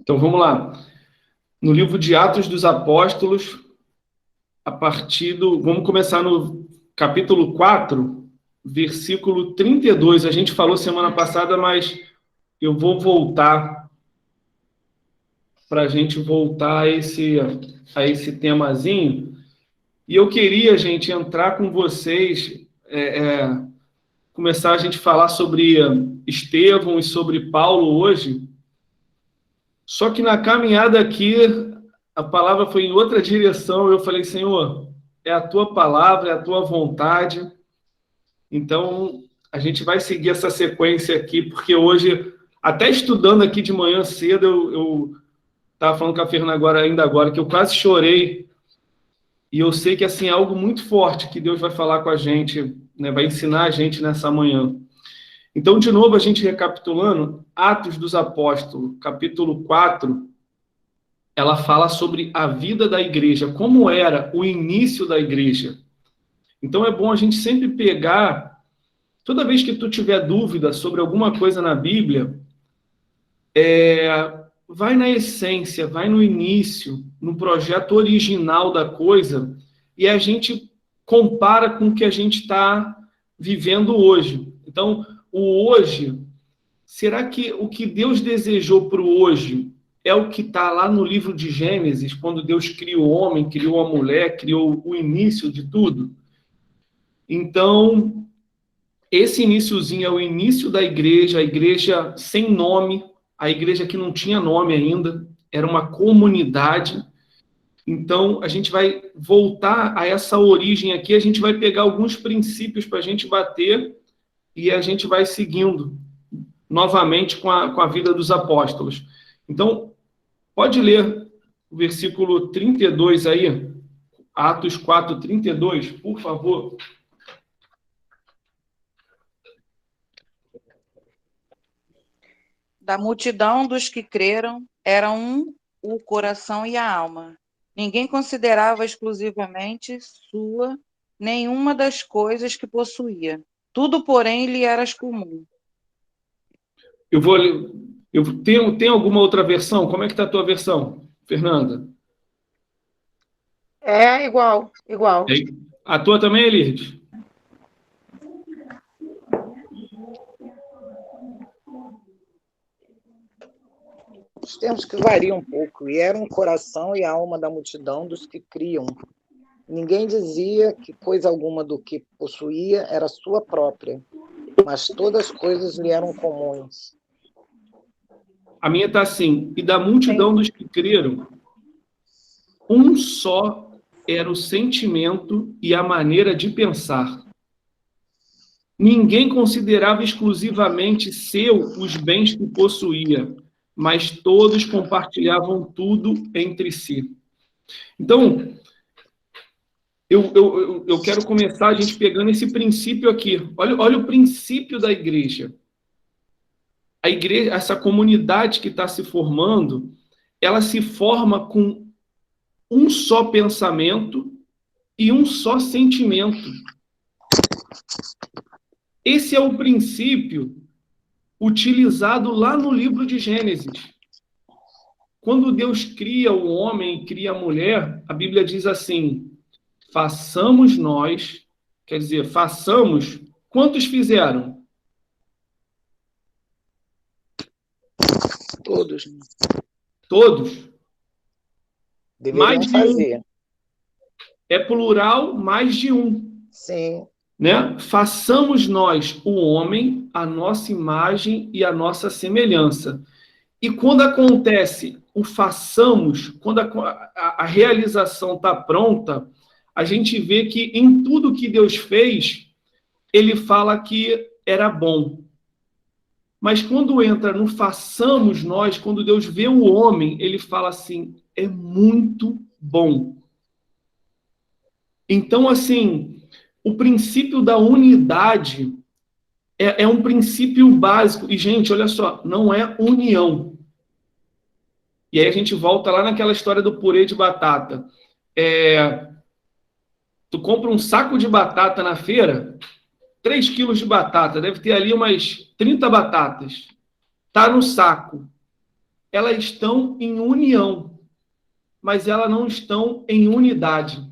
Então vamos lá. No livro de Atos dos Apóstolos, vamos começar no capítulo 4, versículo 32. A gente falou semana passada, mas eu vou voltar para a gente voltar a esse temazinho. E eu queria, gente, entrar com vocês, começar a gente falar sobre Estevão e sobre Paulo hoje. Só que na caminhada aqui, a palavra foi em outra direção. Eu falei, Senhor, é a tua palavra, é a tua vontade. Então, a gente vai seguir essa sequência aqui, porque hoje, até estudando aqui de manhã cedo, eu estava falando com a Fernanda ainda agora, que eu quase chorei. E eu sei que assim, é algo muito forte que Deus vai falar com a gente, né, vai ensinar a gente nessa manhã. Então, de novo, a gente recapitulando, Atos dos Apóstolos, capítulo 4, ela fala sobre a vida da igreja, como era o início da igreja. Então, é bom a gente sempre pegar, toda vez que tu tiver dúvida sobre alguma coisa na Bíblia, vai na essência, vai no início, no projeto original da coisa, e a gente compara com o que a gente está vivendo hoje. Então, o hoje, será que o que Deus desejou para o hoje é o que está lá no livro de Gênesis, quando Deus criou o homem, criou a mulher, criou o início de tudo? Então, esse iniciozinho é o início da igreja, a igreja sem nome, a igreja que não tinha nome ainda, era uma comunidade. Então, a gente vai voltar a essa origem aqui, a gente vai pegar alguns princípios para a gente bater e a gente vai seguindo novamente com a vida dos apóstolos. Então, pode ler o versículo 32 aí, Atos 4, 32, por favor. Da multidão dos que creram, era um o coração e a alma. Ninguém considerava exclusivamente sua nenhuma das coisas que possuía. Tudo, porém, lhe era comum. Tem alguma outra versão? Como é que está a tua versão, Fernanda? É igual. A tua também, Eliade? Os termos que variam um pouco. E era um coração e a alma da multidão dos que criam. Ninguém dizia que coisa alguma do que possuía era sua própria, mas todas as coisas lhe eram comuns. A minha está assim, e da multidão dos que creram, um só era o sentimento e a maneira de pensar. Ninguém considerava exclusivamente seu os bens que possuía, mas todos compartilhavam tudo entre si. Então, eu quero começar a gente pegando esse princípio aqui. Olha o princípio da igreja. A igreja, essa comunidade que está se formando, ela se forma com um só pensamento e um só sentimento. Esse é o princípio utilizado lá no livro de Gênesis. Quando Deus cria o homem e cria a mulher, a Bíblia diz assim, façamos nós, quer dizer, façamos, quantos fizeram? Todos. Todos. Deveriam mais de fazer. Um. É plural, mais de um. Sim. Né? Façamos nós, o homem, a nossa imagem e a nossa semelhança. E quando acontece o façamos, quando a realização está pronta, a gente vê que em tudo que Deus fez, ele fala que era bom. Mas quando entra no façamos nós, quando Deus vê o homem, ele fala assim, é muito bom. Então, assim, o princípio da unidade é um princípio básico. E, gente, olha só, não é união. E aí a gente volta lá naquela história do purê de batata. Tu compra um saco de batata na feira, 3 quilos de batata, deve ter ali umas 30 batatas. Tá no saco. elas estão em união, mas elas não estão em unidade.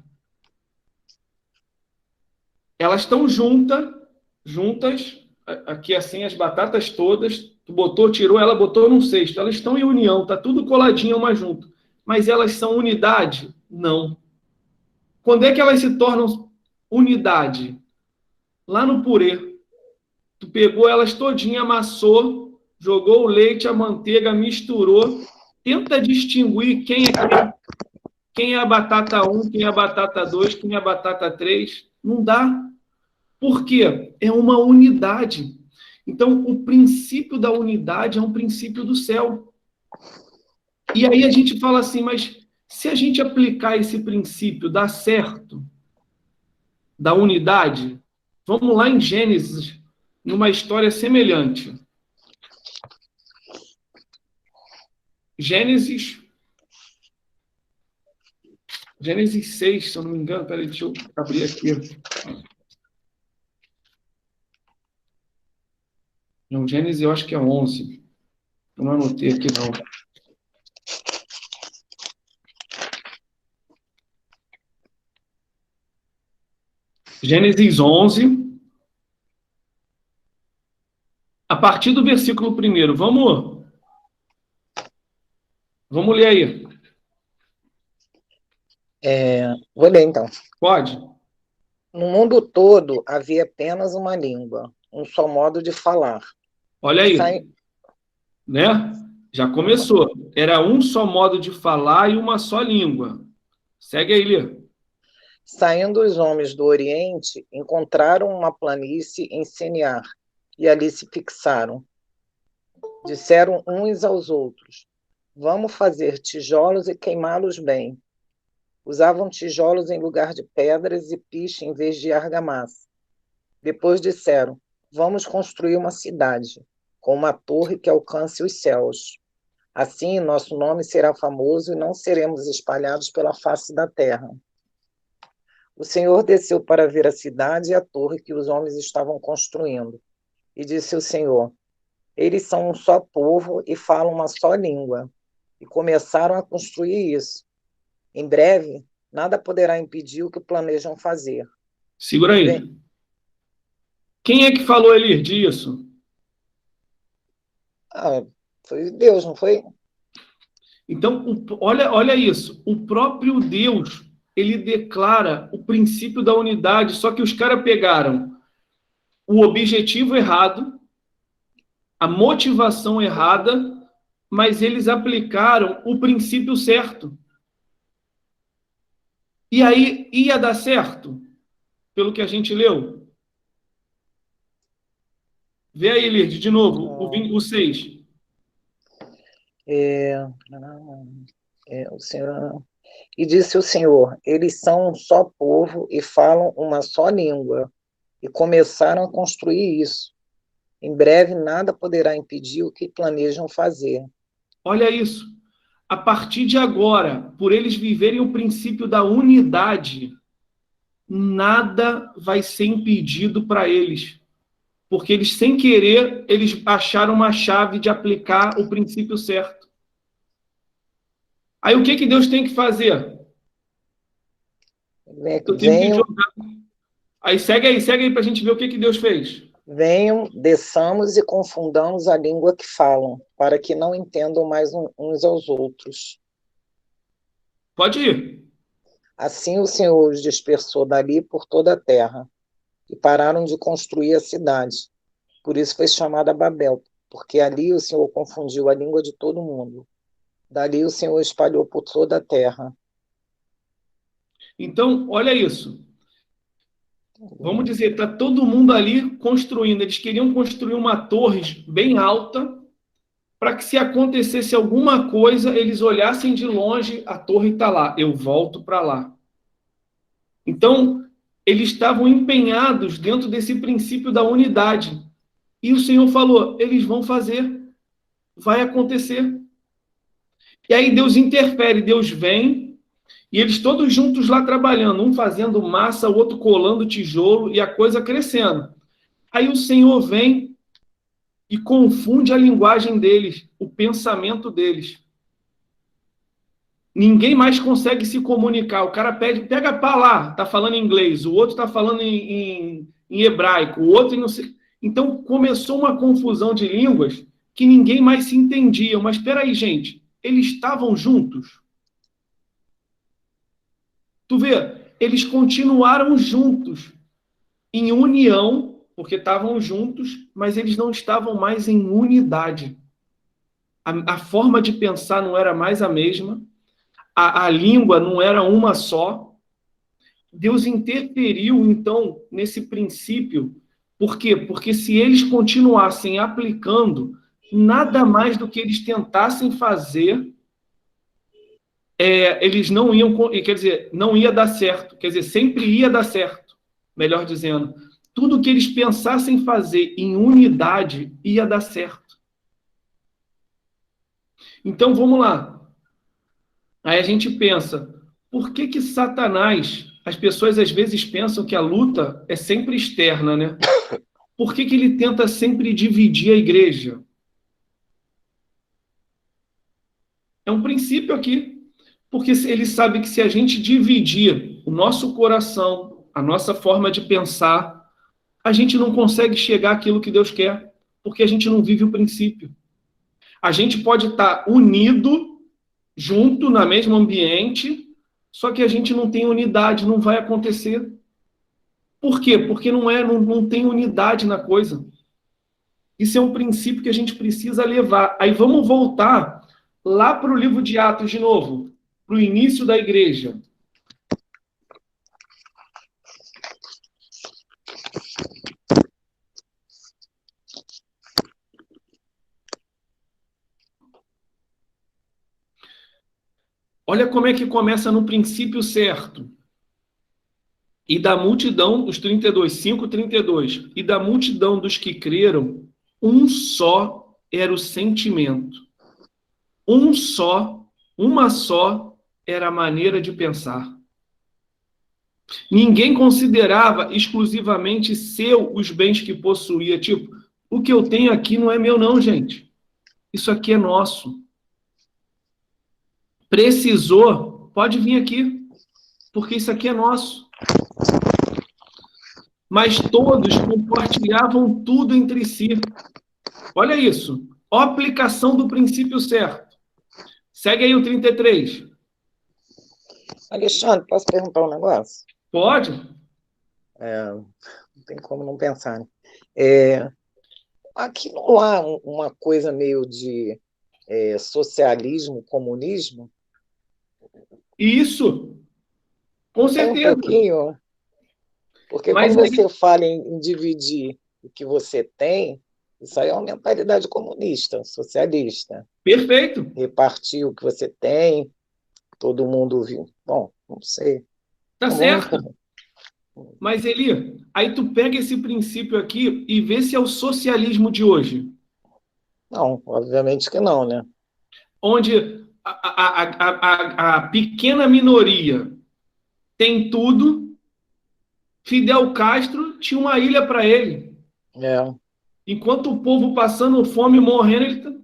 Elas estão juntas, aqui assim, as batatas todas, tu botou, tirou, ela botou num cesto. Elas estão em união, tá tudo coladinho uma junto. Mas elas são unidade? Não. Quando é que elas se tornam unidade? Lá no purê. Tu pegou elas todinha, amassou, jogou o leite, a manteiga, misturou. Tenta distinguir quem é quem. Quem é a batata 1, quem é a batata 2, quem é a batata 3. Não dá. Por quê? É uma unidade. Então, o princípio da unidade é um princípio do céu. E aí a gente fala assim, mas se a gente aplicar esse princípio, dá certo? Da unidade? Vamos lá em Gênesis, numa história semelhante. Gênesis 6, se eu não me engano. Peraí, deixa eu abrir aqui. Não, Gênesis eu acho que é 11. Eu não anotei aqui, não. Gênesis 11, a partir do versículo 1. Vamos ler aí. Vou ler, então. Pode? No mundo todo havia apenas uma língua, um só modo de falar. Olha aí. Né? Já começou. Era um só modo de falar e uma só língua. Segue aí, Lê. Saindo os homens do Oriente, encontraram uma planície em Seniar, e ali se fixaram. Disseram uns aos outros: vamos fazer tijolos e queimá-los bem. Usavam tijolos em lugar de pedras e piche em vez de argamassa. Depois disseram: vamos construir uma cidade, com uma torre que alcance os céus. Assim, nosso nome será famoso e não seremos espalhados pela face da terra. O Senhor desceu para ver a cidade e a torre que os homens estavam construindo. E disse o Senhor: eles são um só povo e falam uma só língua. E começaram a construir isso. Em breve, nada poderá impedir o que planejam fazer. Segura aí. Quem é que falou, Elir, disso? Foi Deus, não foi? Então, olha isso. O próprio Deus, ele declara o princípio da unidade, só que os caras pegaram o objetivo errado, a motivação errada, mas eles aplicaram o princípio certo. E aí ia dar certo, pelo que a gente leu. Vê aí, Lirde, de novo, o 6. O Senhor... E disse o Senhor: eles são um só povo e falam uma só língua. E começaram a construir isso. Em breve, nada poderá impedir o que planejam fazer. Olha isso. A partir de agora, por eles viverem o princípio da unidade, nada vai ser impedido para eles. Porque eles, sem querer, eles acharam uma chave de aplicar o princípio certo. Aí o que Deus tem que fazer? Aí segue aí para a gente ver o que Deus fez. Venham, desçamos e confundamos a língua que falam, para que não entendam mais uns aos outros. Pode ir. Assim o Senhor os dispersou dali por toda a terra, e pararam de construir a cidade. Por isso foi chamada Babel, porque ali o Senhor confundiu a língua de todo mundo. Dali o Senhor espalhou por toda a terra. Então, olha isso. Vamos dizer, está todo mundo ali construindo. Eles queriam construir uma torre bem alta, para que se acontecesse alguma coisa, eles olhassem de longe, a torre está lá, eu volto para lá. Então, eles estavam empenhados dentro desse princípio da unidade. E o Senhor falou, eles vão fazer, vai acontecer. E aí Deus interfere, Deus vem, e eles todos juntos lá trabalhando, um fazendo massa, o outro colando tijolo, e a coisa crescendo. Aí o Senhor vem e confunde a linguagem deles, o pensamento deles. Ninguém mais consegue se comunicar. O cara pega pá lá, tá falando em inglês, o outro tá falando em hebraico, o outro não sei. Então começou uma confusão de línguas que ninguém mais se entendia. Mas espera aí, gente, eles estavam juntos? Tu vê, eles continuaram juntos, em união, porque estavam juntos, mas eles não estavam mais em unidade. A forma de pensar não era mais a mesma, a língua não era uma só. Deus interferiu, então, nesse princípio. Por quê? Porque se eles continuassem aplicando, nada mais do que eles tentassem fazer, eles não iam, quer dizer, não ia dar certo. Quer dizer, sempre ia dar certo, melhor dizendo. Tudo que eles pensassem fazer em unidade ia dar certo. Então, vamos lá. Aí a gente pensa, por que Satanás, as pessoas às vezes pensam que a luta é sempre externa, né? Por que ele tenta sempre dividir a igreja? É um princípio aqui. Porque ele sabe que se a gente dividir o nosso coração, a nossa forma de pensar, a gente não consegue chegar àquilo que Deus quer, porque a gente não vive o princípio. A gente pode estar unido, junto, no mesmo ambiente, só que a gente não tem unidade, não vai acontecer. Por quê? Porque não tem unidade na coisa. Isso é um princípio que a gente precisa levar. Aí vamos voltar lá para o livro de Atos de novo, para o início da igreja. Olha como é que começa no princípio certo. E da multidão, os 32, 5:32, e da multidão dos que creram, um só era o sentimento. Uma só era a maneira de pensar. Ninguém considerava exclusivamente seu os bens que possuía. Tipo, o que eu tenho aqui não é meu não, gente. Isso aqui é nosso. Precisou, pode vir aqui, porque isso aqui é nosso. Mas todos compartilhavam tudo entre si. Olha isso. A aplicação do princípio certo. Segue aí o 33. Alexandre, posso perguntar um negócio? Pode? Não tem como não pensar, né? Aqui não há uma coisa meio de socialismo, comunismo? Isso. Com Tem um certeza. pouquinho, porque Mas quando aí, você fala em dividir o que você tem, isso aí é uma mentalidade comunista, socialista. perfeito. Repartir o que você tem, todo mundo viu. Bom, não sei. Tá Vamos certo. Mas, Eli, aí tu pega esse princípio aqui e vê se é o socialismo de hoje. Não, obviamente que não, né? Onde a pequena minoria tem tudo. Fidel Castro tinha uma ilha para ele. É. Enquanto o povo passando fome, morrendo,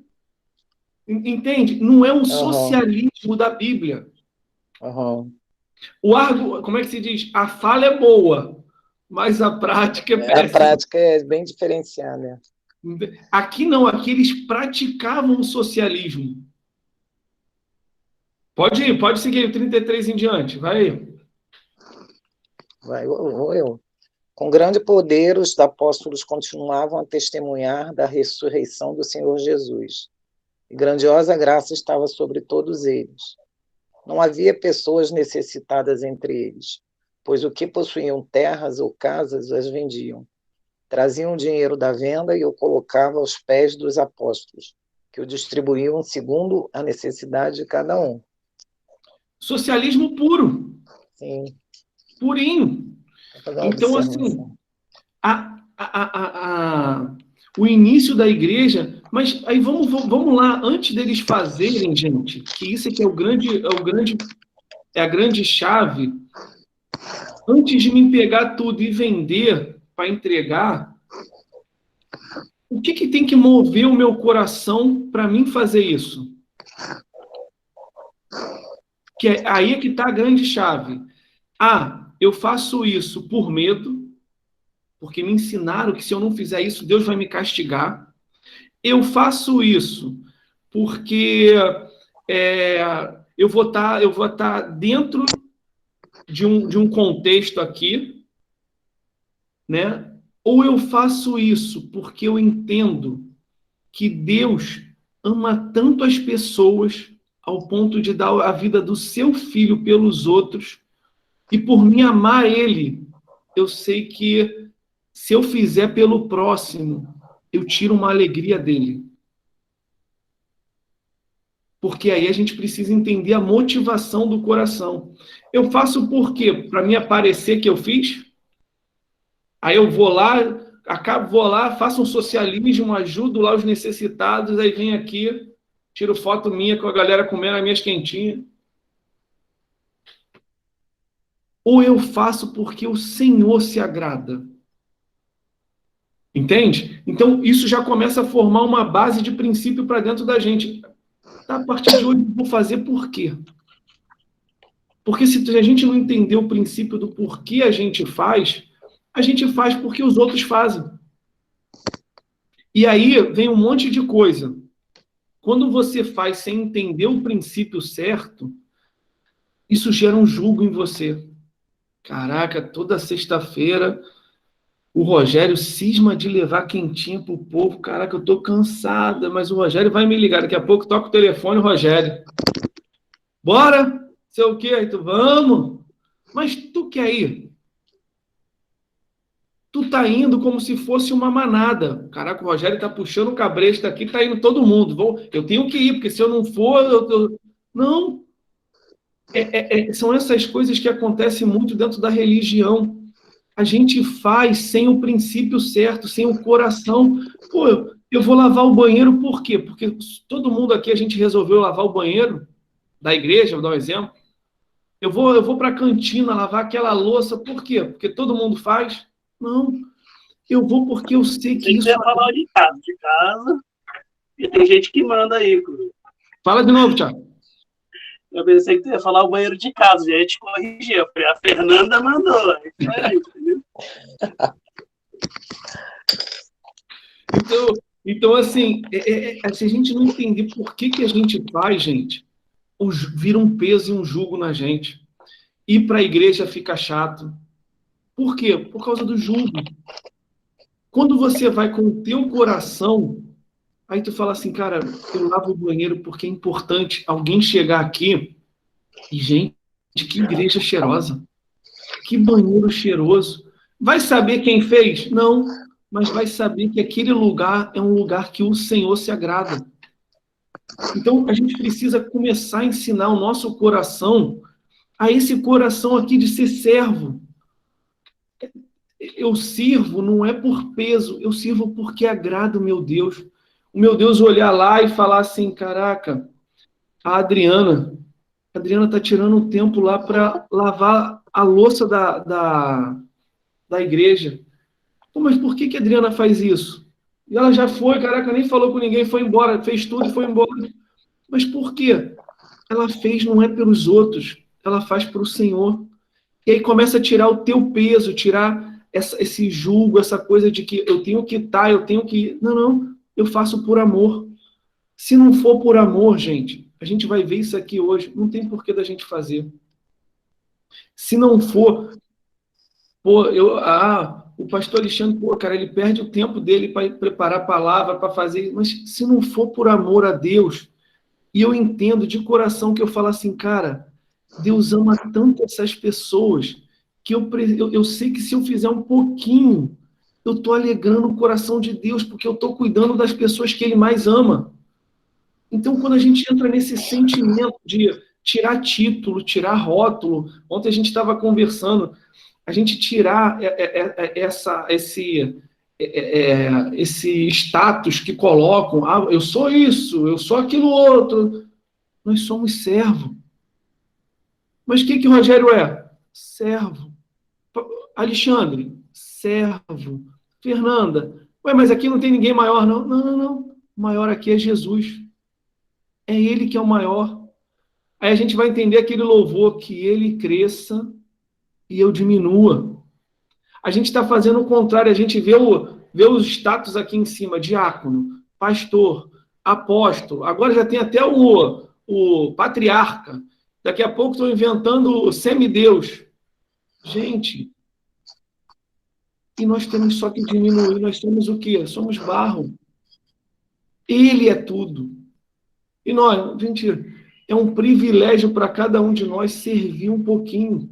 ele entende? Não é um socialismo da Bíblia. Como é que se diz? A fala é boa, mas a prática é péssima. A prática é bem diferenciada. Aqui não, aqui eles praticavam o socialismo. Pode ir, pode seguir o 33 em diante, vai aí. Vai, eu. Com grande poder, os apóstolos continuavam a testemunhar da ressurreição do Senhor Jesus. E grandiosa graça estava sobre todos eles. Não havia pessoas necessitadas entre eles, pois o que possuíam terras ou casas as vendiam. Traziam o dinheiro da venda e o colocavam aos pés dos apóstolos, que o distribuíam segundo a necessidade de cada um. Socialismo puro. Sim. Purinho. Então, assim, o início da igreja, mas aí vamos lá, antes deles fazerem, gente, que isso aqui é a grande chave. Antes de me pegar tudo e vender para entregar, O que tem que mover o meu coração para mim fazer isso? Que aí é que está a grande chave. Eu faço isso por medo, porque me ensinaram que se eu não fizer isso, Deus vai me castigar. Eu faço isso porque eu vou estar dentro de um contexto aqui, né? Ou eu faço isso porque eu entendo que Deus ama tanto as pessoas ao ponto de dar a vida do seu filho pelos outros, e por me amar ele, eu sei que se eu fizer pelo próximo, eu tiro uma alegria dele. Porque aí a gente precisa entender a motivação do coração. Eu faço por quê? Para me aparecer que eu fiz? Aí eu vou lá, faço um socialismo, ajudo lá os necessitados, aí venho aqui, tiro foto minha com a galera comendo as minhas quentinhas. Ou eu faço porque o Senhor se agrada? Entende? Então, isso já começa a formar uma base de princípio para dentro da gente. A partir de hoje, eu vou fazer por quê? Porque se a gente não entender o princípio do porquê a gente faz porque os outros fazem. E aí vem um monte de coisa. Quando você faz sem entender o princípio certo, isso gera um julgo em você. Caraca, toda sexta-feira o Rogério cisma de levar quentinha pro povo. Caraca, eu tô cansada, mas o Rogério vai me ligar. Daqui a pouco toca o telefone, Rogério. Bora? Sei o quê? Aí tu, vamos. Mas tu quer ir? Tu tá indo como se fosse uma manada. Caraca, o Rogério tá puxando o cabresto aqui, tá indo todo mundo. Eu tenho que ir, porque se eu não for, Não. São essas coisas que acontecem muito dentro da religião. A gente faz sem o princípio certo, sem o coração. Pô, eu vou lavar o banheiro por quê? Porque todo mundo aqui, a gente resolveu lavar o banheiro da igreja, vou dar um exemplo. Eu vou para a cantina lavar aquela louça, por quê? Porque todo mundo faz? Não. Eu vou porque eu sei que isso... Tem que falar de casa, e tem gente que manda aí. Fala de novo, Thiago. Eu pensei que tu ia falar o banheiro de casa, já ia te corrigir. Eu falei, a Fernanda mandou. Então, assim, se a gente não entender por que a gente faz, gente, vira um peso e um jugo na gente. Ir para a igreja fica chato. Por quê? Por causa do jugo. Quando você vai com o teu coração, aí tu fala assim, cara, eu lavo o banheiro porque é importante alguém chegar aqui e, gente, que igreja cheirosa. Que banheiro cheiroso. Vai saber quem fez? Não, mas vai saber que aquele lugar é um lugar que o Senhor se agrada. Então, a gente precisa começar a ensinar o nosso coração a esse coração aqui de ser servo. Eu sirvo não é por peso, eu sirvo porque agrada o meu Deus. O meu Deus olhar lá e falar assim, caraca, a Adriana está tirando um tempo lá para lavar a louça da igreja. Pô, mas por que a Adriana faz isso? E ela já foi, caraca, nem falou com ninguém, foi embora, fez tudo e foi embora. Mas por quê? Ela fez não é pelos outros, ela faz para o Senhor. E aí começa a tirar o teu peso, tirar esse julgo, essa coisa de que eu tenho que estar, eu tenho que... Não, eu faço por amor. Se não for por amor, gente, a gente vai ver isso aqui hoje, não tem porquê da gente fazer. Se não for... o pastor Alexandre, cara, ele perde o tempo dele para preparar a palavra, para fazer... Mas se não for por amor a Deus, e eu entendo de coração que eu falo assim, cara, Deus ama tanto essas pessoas que eu sei que se eu fizer um pouquinho, eu estou alegrando o coração de Deus, porque eu estou cuidando das pessoas que Ele mais ama. Então, quando a gente entra nesse sentimento de tirar título, tirar rótulo, ontem a gente estava conversando, a gente tirar esse status que colocam, eu sou isso, eu sou aquilo outro. Nós somos servo. Mas o que o Rogério é? Servo. Alexandre, servo. Fernanda, Ué, mas aqui não tem ninguém maior, não. Não, não, não. O maior aqui é Jesus. É Ele que é o maior. Aí a gente vai entender aquele louvor, que Ele cresça e eu diminua. A gente está fazendo o contrário, a gente vê os status aqui em cima, diácono, pastor, apóstolo, agora já tem até o patriarca, daqui a pouco estão inventando o semideus. Gente, e nós temos só que diminuir, nós somos o quê? Somos barro. Ele é tudo. E nós, gente, é um privilégio para cada um de nós servir um pouquinho.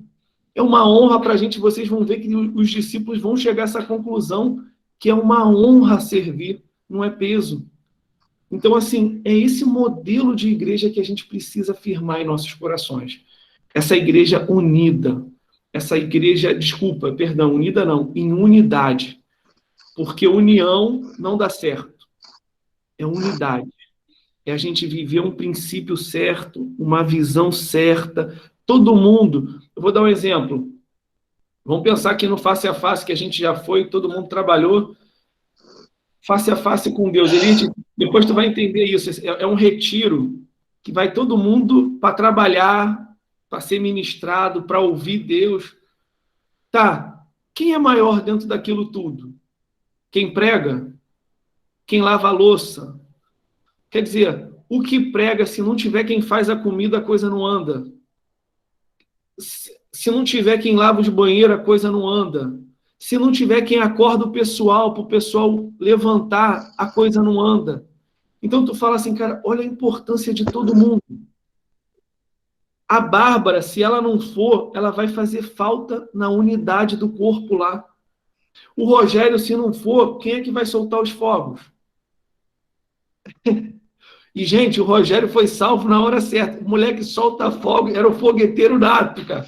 É uma honra para a gente, vocês vão ver que os discípulos vão chegar a essa conclusão, que é uma honra servir, não é peso. Então, assim, é esse modelo de igreja que a gente precisa firmar em nossos corações. Essa igreja unida, essa igreja, desculpa, perdão, unida não, em unidade. Porque união não dá certo, é unidade. É a gente viver um princípio certo, uma visão certa, todo mundo. Eu vou dar um exemplo. Vamos pensar aqui no face a face, que a gente já foi, todo mundo trabalhou face a face com Deus. Elite, depois tu vai entender isso. É um retiro que vai todo mundo para trabalhar, para ser ministrado, para ouvir Deus. Tá, quem é maior dentro daquilo tudo? Quem prega? Quem lava a louça? Quer dizer, o que prega, se não tiver quem faz a comida, a coisa não anda. Se não tiver quem lava os banheiros, a coisa não anda. Se não tiver quem acorda o pessoal, para o pessoal levantar, a coisa não anda. Então tu fala assim, cara, olha a importância de todo mundo. A Bárbara, se ela não for, ela vai fazer falta na unidade do corpo lá. O Rogério, se não for, quem é que vai soltar os fogos? E, gente, o Rogério foi salvo na hora certa. O moleque solta fogo, era o fogueteiro nato, cara.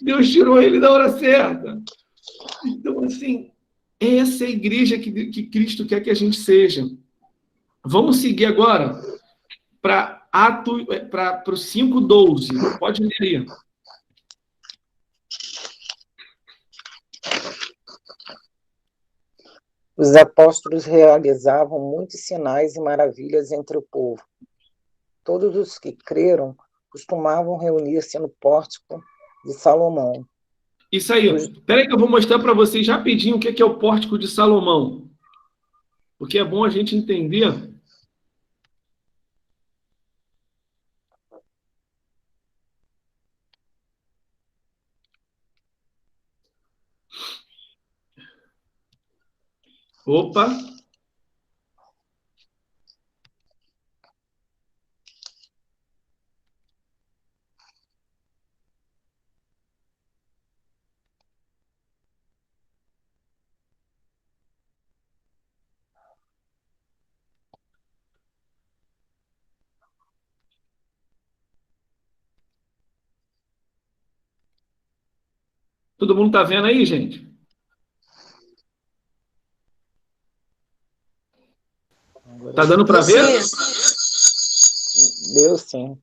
Deus tirou ele na hora certa. Então, assim, essa é a igreja que Cristo quer que a gente seja. Vamos seguir agora para o 5:12. Pode ler aí. Os apóstolos realizavam muitos sinais e maravilhas entre o povo. Todos os que creram costumavam reunir-se no pórtico de Salomão. Isso aí. Espera aí que eu vou mostrar para vocês rapidinho o que é o pórtico de Salomão. Porque é bom a gente entender. Opa! Todo mundo está vendo aí, gente? Tá dando para ver? Deu sim.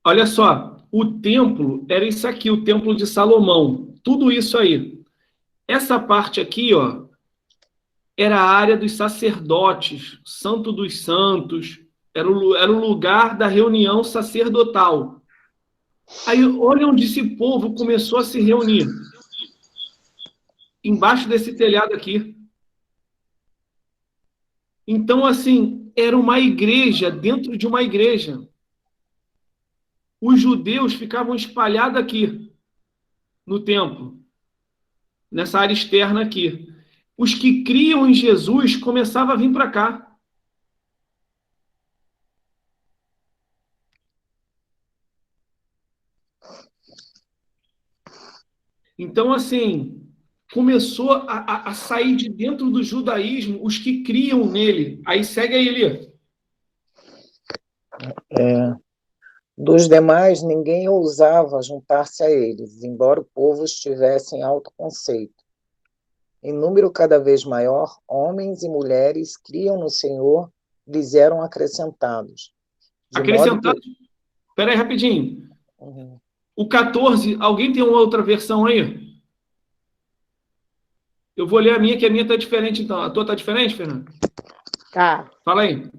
Olha só, o templo era isso aqui, o templo de Salomão. Tudo isso aí. Essa parte aqui, ó, era a área dos sacerdotes, Santo dos Santos, era o lugar da reunião sacerdotal. Aí, olha onde esse povo começou a se reunir. Embaixo desse telhado aqui. Então, assim, era uma igreja dentro de uma igreja. Os judeus ficavam espalhados aqui, no templo, nessa área externa aqui. Os que criam em Jesus começavam a vir para cá. Então, assim, começou a sair de dentro do judaísmo os que criam nele. Aí segue aí, Eli. Dos demais, ninguém ousava juntar-se a eles, embora o povo estivesse em alto conceito. Em número cada vez maior, homens e mulheres criam no Senhor, lhes eram acrescentados. Acrescentados? Espera aí, rapidinho. Uhum. O 14, alguém tem uma outra versão aí? Eu vou ler a minha, que a minha está diferente, então. A tua está diferente, Fernando? Tá. Fala aí.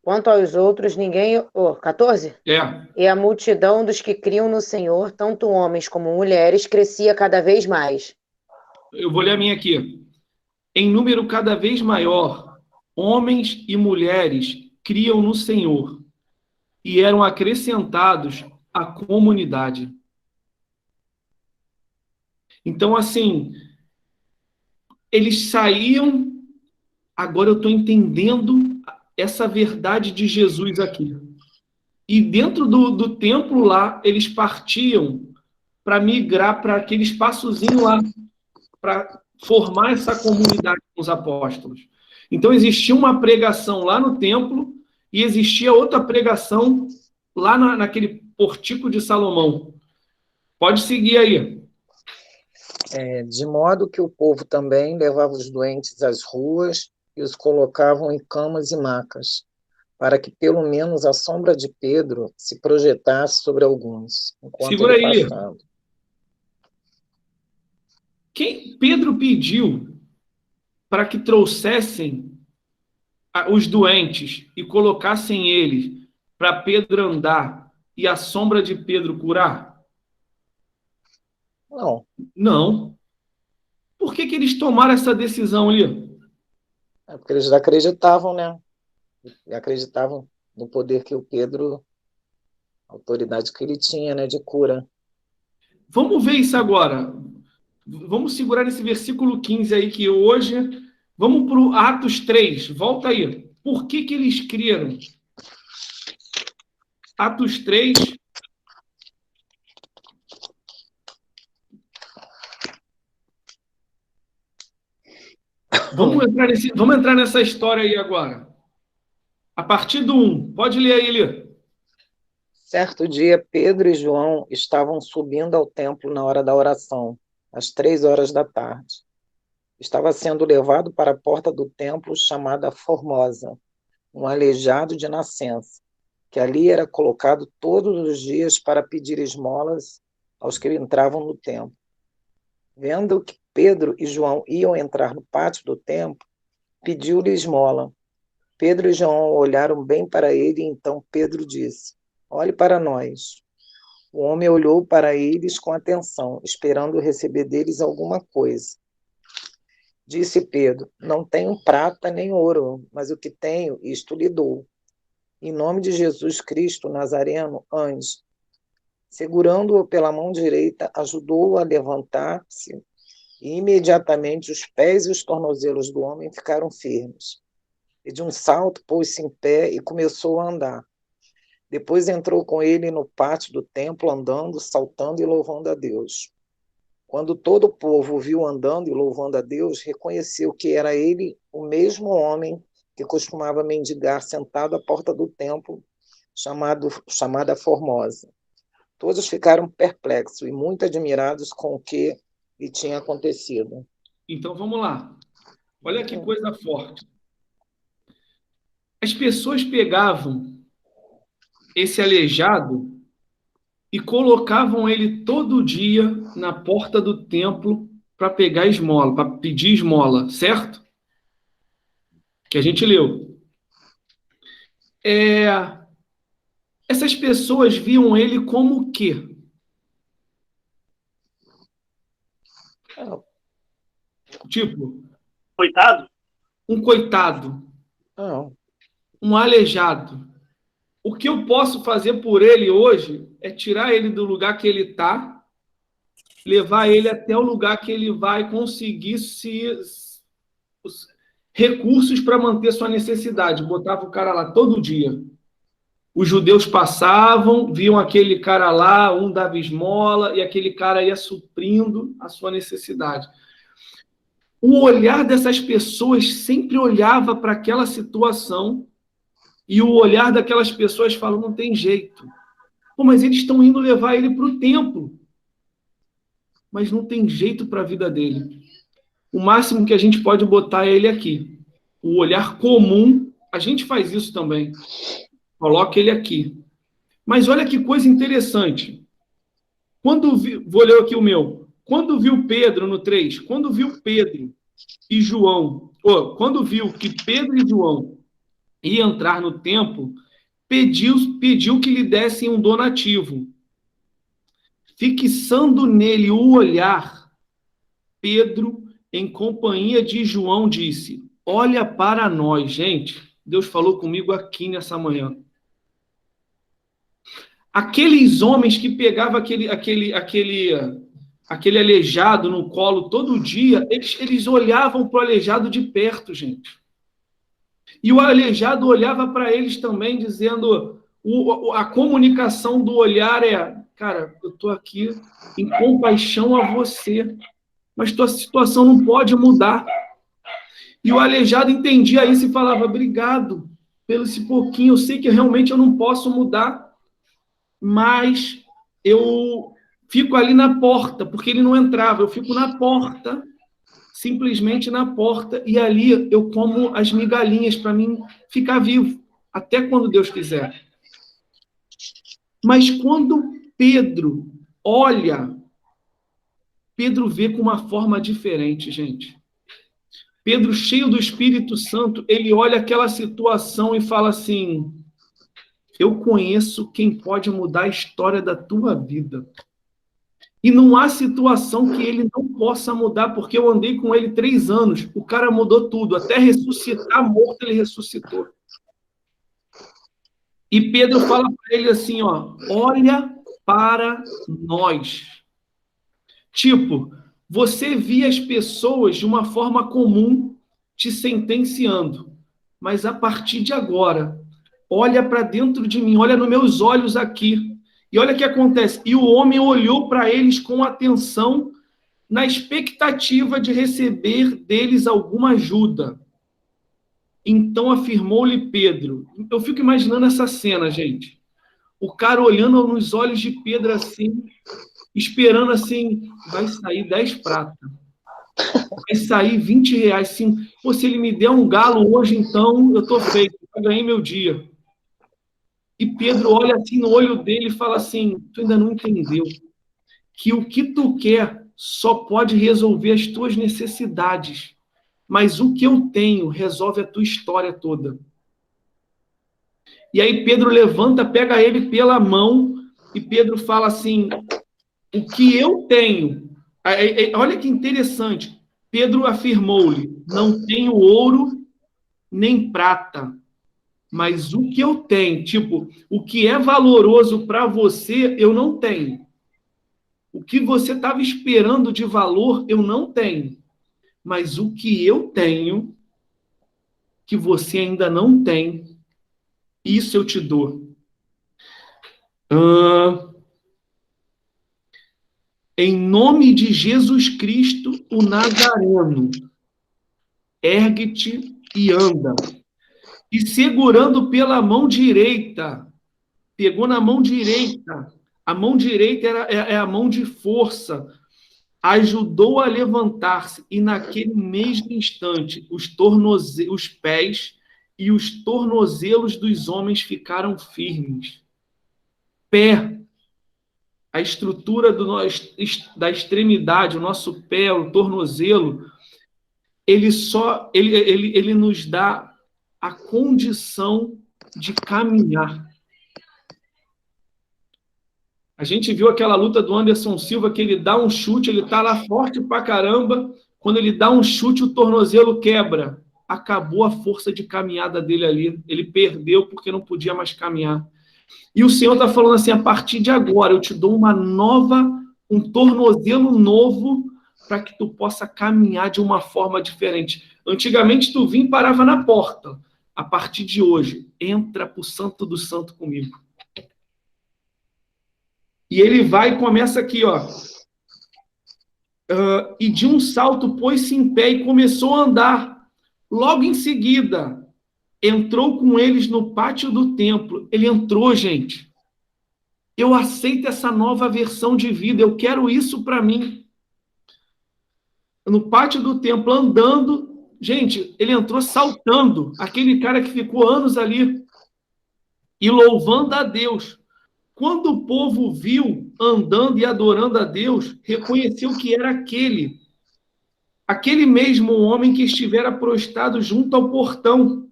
Quanto aos outros, ninguém... 14? É. E a multidão dos que criam no Senhor, tanto homens como mulheres, crescia cada vez mais. Eu vou ler a minha aqui. Em número cada vez maior, homens e mulheres criam no Senhor e eram acrescentados à comunidade. Então, assim, eles saíam. Agora eu estou entendendo essa verdade de Jesus aqui. E dentro do templo lá, eles partiam para migrar para aquele espaçozinho lá, para formar essa comunidade com os apóstolos. Então, existia uma pregação lá no templo e existia outra pregação lá naquele portico de Salomão. Pode seguir aí. De modo que o povo também levava os doentes às ruas e os colocavam em camas e macas, para que pelo menos a sombra de Pedro se projetasse sobre alguns, enquanto Segura ele aí. passava. Quem Pedro pediu para que trouxessem os doentes e colocassem eles para Pedro andar e a sombra de Pedro curar? Não. Não. Por que eles tomaram essa decisão ali? É porque eles acreditavam, né? E acreditavam no poder que o Pedro, a autoridade que ele tinha, né, de cura. Vamos ver isso agora. Vamos segurar nesse versículo 15 aí, que hoje... Vamos para o Atos 3. Volta aí. Por que eles creram? Atos 3... Vamos entrar nessa história aí agora. A partir do 1. Pode ler aí, Lê. Certo dia, Pedro e João estavam subindo ao templo na hora da oração, às 3 horas da tarde. Estava sendo levado para a porta do templo chamada Formosa, um aleijado de nascença, que ali era colocado todos os dias para pedir esmolas aos que entravam no templo. Vendo que Pedro e João iam entrar no pátio do templo, pediu-lhe esmola. Pedro e João olharam bem para ele, e então Pedro disse: olhe para nós. O homem olhou para eles com atenção, esperando receber deles alguma coisa. Disse Pedro: não tenho prata nem ouro, mas o que tenho, isto lhe dou. Em nome de Jesus Cristo Nazareno, ande. Segurando-o pela mão direita, ajudou-o a levantar-se, e imediatamente os pés e os tornozelos do homem ficaram firmes. E de um salto pôs-se em pé e começou a andar. Depois entrou com ele no pátio do templo, andando, saltando e louvando a Deus. Quando todo o povo o viu andando e louvando a Deus, reconheceu que era ele o mesmo homem que costumava mendigar sentado à porta do templo, chamada Formosa. Todos ficaram perplexos e muito admirados com o que lhe tinha acontecido. Então, vamos lá. Olha que coisa forte. As pessoas pegavam esse aleijado e colocavam ele todo dia na porta do templo para pegar esmola, para pedir esmola, certo? Que a gente leu. Essas pessoas viam ele como o quê? Tipo... Coitado? Um coitado. Não. Um aleijado. O que eu posso fazer por ele hoje é tirar ele do lugar que ele está, levar ele até o lugar que ele vai conseguir os recursos para manter sua necessidade. Botava o cara lá todo dia. Os judeus passavam, viam aquele cara lá, um dava esmola, e aquele cara ia suprindo a sua necessidade. O olhar dessas pessoas sempre olhava para aquela situação, e o olhar daquelas pessoas fala, não tem jeito. Pô, mas eles estão indo levar ele para o templo. Mas não tem jeito para a vida dele. O máximo que a gente pode botar é ele aqui. O olhar comum, a gente faz isso também. Coloca ele aqui. Mas olha que coisa interessante. Vou ler aqui o meu. Quando viu Pedro, no 3, quando viu Pedro e João, quando viu que Pedro e João iam entrar no templo, pediu que lhe dessem um donativo. Fixando nele o olhar, Pedro, em companhia de João, disse: olha para nós, gente. Deus falou comigo aqui nessa manhã. Aqueles homens que pegavam aquele aleijado no colo todo dia, eles olhavam para o aleijado de perto, gente. E o aleijado olhava para eles também, dizendo, a comunicação do olhar é, cara, eu estou aqui em compaixão a você, mas tua situação não pode mudar. E o aleijado entendia isso e falava, obrigado pelo esse pouquinho, eu sei que realmente eu não posso mudar, mas eu fico ali na porta, porque ele não entrava, eu fico na porta, simplesmente na porta, e ali eu como as migalhinhas para mim ficar vivo, até quando Deus quiser. Mas quando Pedro olha, Pedro vê com uma forma diferente, gente. Pedro, cheio do Espírito Santo, ele olha aquela situação e fala assim, eu conheço quem pode mudar a história da tua vida. E não há situação que ele não possa mudar, porque eu andei com ele 3 anos, o cara mudou tudo, até ressuscitar morto ele ressuscitou. E Pedro fala para ele assim, olha para nós. Tipo, você via as pessoas de uma forma comum te sentenciando, mas a partir de agora, olha para dentro de mim, olha nos meus olhos aqui, e olha o que acontece. E o homem olhou para eles com atenção, na expectativa de receber deles alguma ajuda. Então afirmou-lhe Pedro. Eu fico imaginando essa cena, gente. O cara olhando nos olhos de Pedro assim, esperando assim, vai sair 10 pratas. Vai sair 20 reais. Sim. Pô, se ele me der um galo hoje, então eu tô feito. Eu ganhei meu dia. E Pedro olha assim no olho dele e fala assim, tu ainda não entendeu que o que tu quer só pode resolver as tuas necessidades, mas o que eu tenho resolve a tua história toda. E aí Pedro levanta, pega ele pela mão e Pedro fala assim, o que eu tenho, olha que interessante, Pedro afirmou-lhe, não tenho ouro nem prata, mas o que eu tenho, tipo, o que é valoroso para você, eu não tenho. O que você estava esperando de valor, eu não tenho. Mas o que eu tenho, que você ainda não tem, isso eu te dou. Em nome de Jesus Cristo, o Nazareno, ergue-te e anda. E segurando pela mão direita, pegou na mão direita, a mão direita é a mão de força, ajudou a levantar-se, e naquele mesmo instante, os pés e os tornozelos dos homens ficaram firmes. Pé, a estrutura da extremidade, o nosso pé, o tornozelo, ele nos dá a condição de caminhar. A gente viu aquela luta do Anderson Silva, que ele dá um chute, ele tá lá forte pra caramba, quando ele dá um chute, o tornozelo quebra. Acabou a força de caminhada dele ali, ele perdeu porque não podia mais caminhar. E o Senhor está falando assim, a partir de agora, eu te dou um tornozelo novo, para que tu possa caminhar de uma forma diferente. Antigamente, tu vinha e parava na porta. A partir de hoje, entra para o Santo do Santo comigo. E ele vai e começa aqui, e de um salto pôs-se em pé e começou a andar. Logo em seguida, entrou com eles no pátio do templo. Ele entrou, gente. Eu aceito essa nova versão de vida. Eu quero isso para mim. No pátio do templo, andando. Gente, ele entrou saltando. Aquele cara que ficou anos ali. E louvando a Deus. Quando o povo viu andando e adorando a Deus, reconheceu que era aquele mesmo homem que estivera prostrado junto ao portão,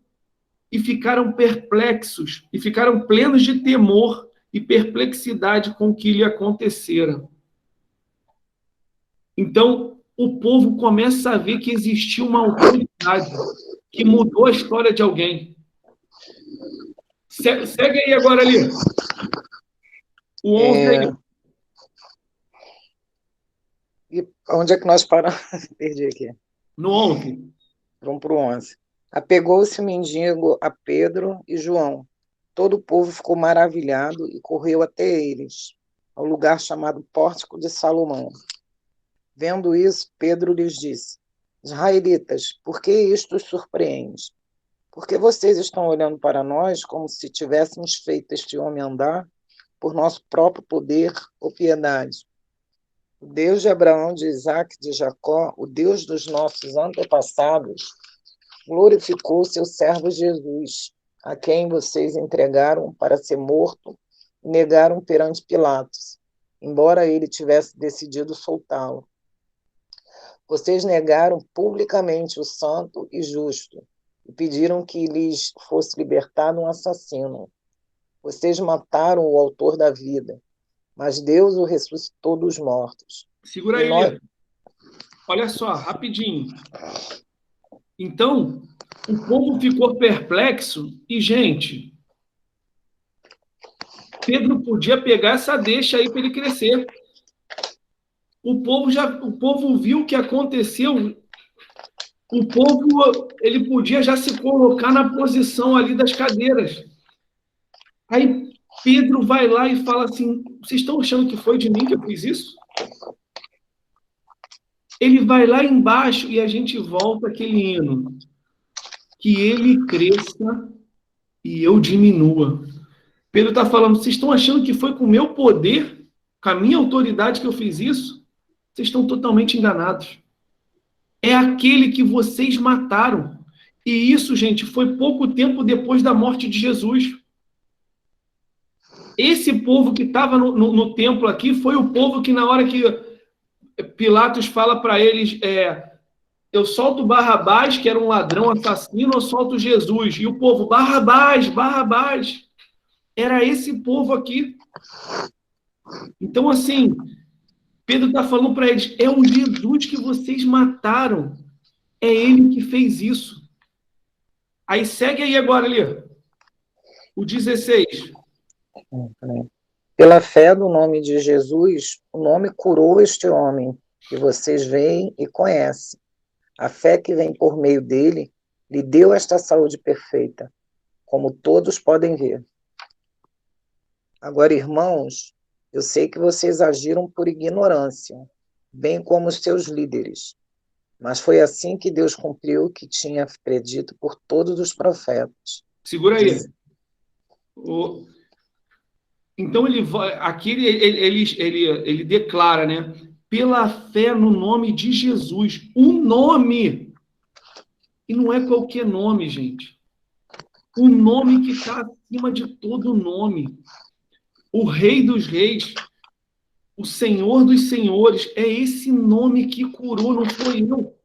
e ficaram perplexos, e ficaram plenos de temor e perplexidade com o que lhe acontecera. Então, o povo começa a ver que existia uma autoridade que mudou a história de alguém. Segue aí agora ali. O 11 aí. E onde é que nós paramos? Perdi aqui. No 11. Vamos para o 11. Apegou-se o mendigo a Pedro e João. Todo o povo ficou maravilhado e correu até eles, ao lugar chamado Pórtico de Salomão. Vendo isso, Pedro lhes disse: Israelitas, por que isto os surpreende? Porque vocês estão olhando para nós como se tivéssemos feito este homem andar por nosso próprio poder ou piedade. O Deus de Abraão, de Isaque, de Jacó, o Deus dos nossos antepassados, glorificou seu servo Jesus, a quem vocês entregaram para ser morto e negaram perante Pilatos, embora ele tivesse decidido soltá-lo. Vocês negaram publicamente o santo e justo e pediram que lhes fosse libertado um assassino. Vocês mataram o autor da vida, mas Deus o ressuscitou dos mortos. Segura aí, nós... Olha só, rapidinho. Então, o povo ficou perplexo e, gente, Pedro podia pegar essa deixa aí para ele crescer. O povo viu o que aconteceu. O povo, ele podia já se colocar na posição ali das cadeiras. Aí Pedro vai lá e fala assim: vocês estão achando que foi de mim que eu fiz isso? Ele vai lá embaixo e a gente volta aquele hino: que ele cresça e eu diminua. Pedro está falando: vocês estão achando que foi com o meu poder, com a minha autoridade que eu fiz isso? Vocês estão totalmente enganados. É aquele que vocês mataram. E isso, gente, foi pouco tempo depois da morte de Jesus. Esse povo que estava no templo aqui foi o povo que, na hora que Pilatos fala para eles, eu solto Barrabás, que era um ladrão assassino, ou solto Jesus? E o povo, Barrabás, Barrabás. Era esse povo aqui. Então, assim, Pedro está falando para eles, é o Jesus que vocês mataram. É ele que fez isso. Aí segue aí agora ali. O 16. Pela fé no nome de Jesus, o nome curou este homem, que vocês veem e conhecem. A fé que vem por meio dele lhe deu esta saúde perfeita, como todos podem ver. Agora, irmãos, eu sei que vocês agiram por ignorância, bem como os seus líderes. Mas foi assim que Deus cumpriu o que tinha predito por todos os profetas. Segura aí. Então, aqui ele declara, né? Pela fé no nome de Jesus. O nome. E não é qualquer nome, gente. O nome que está acima de todo nome. O Rei dos Reis. O Senhor dos Senhores. É esse nome que curou, não foi eu.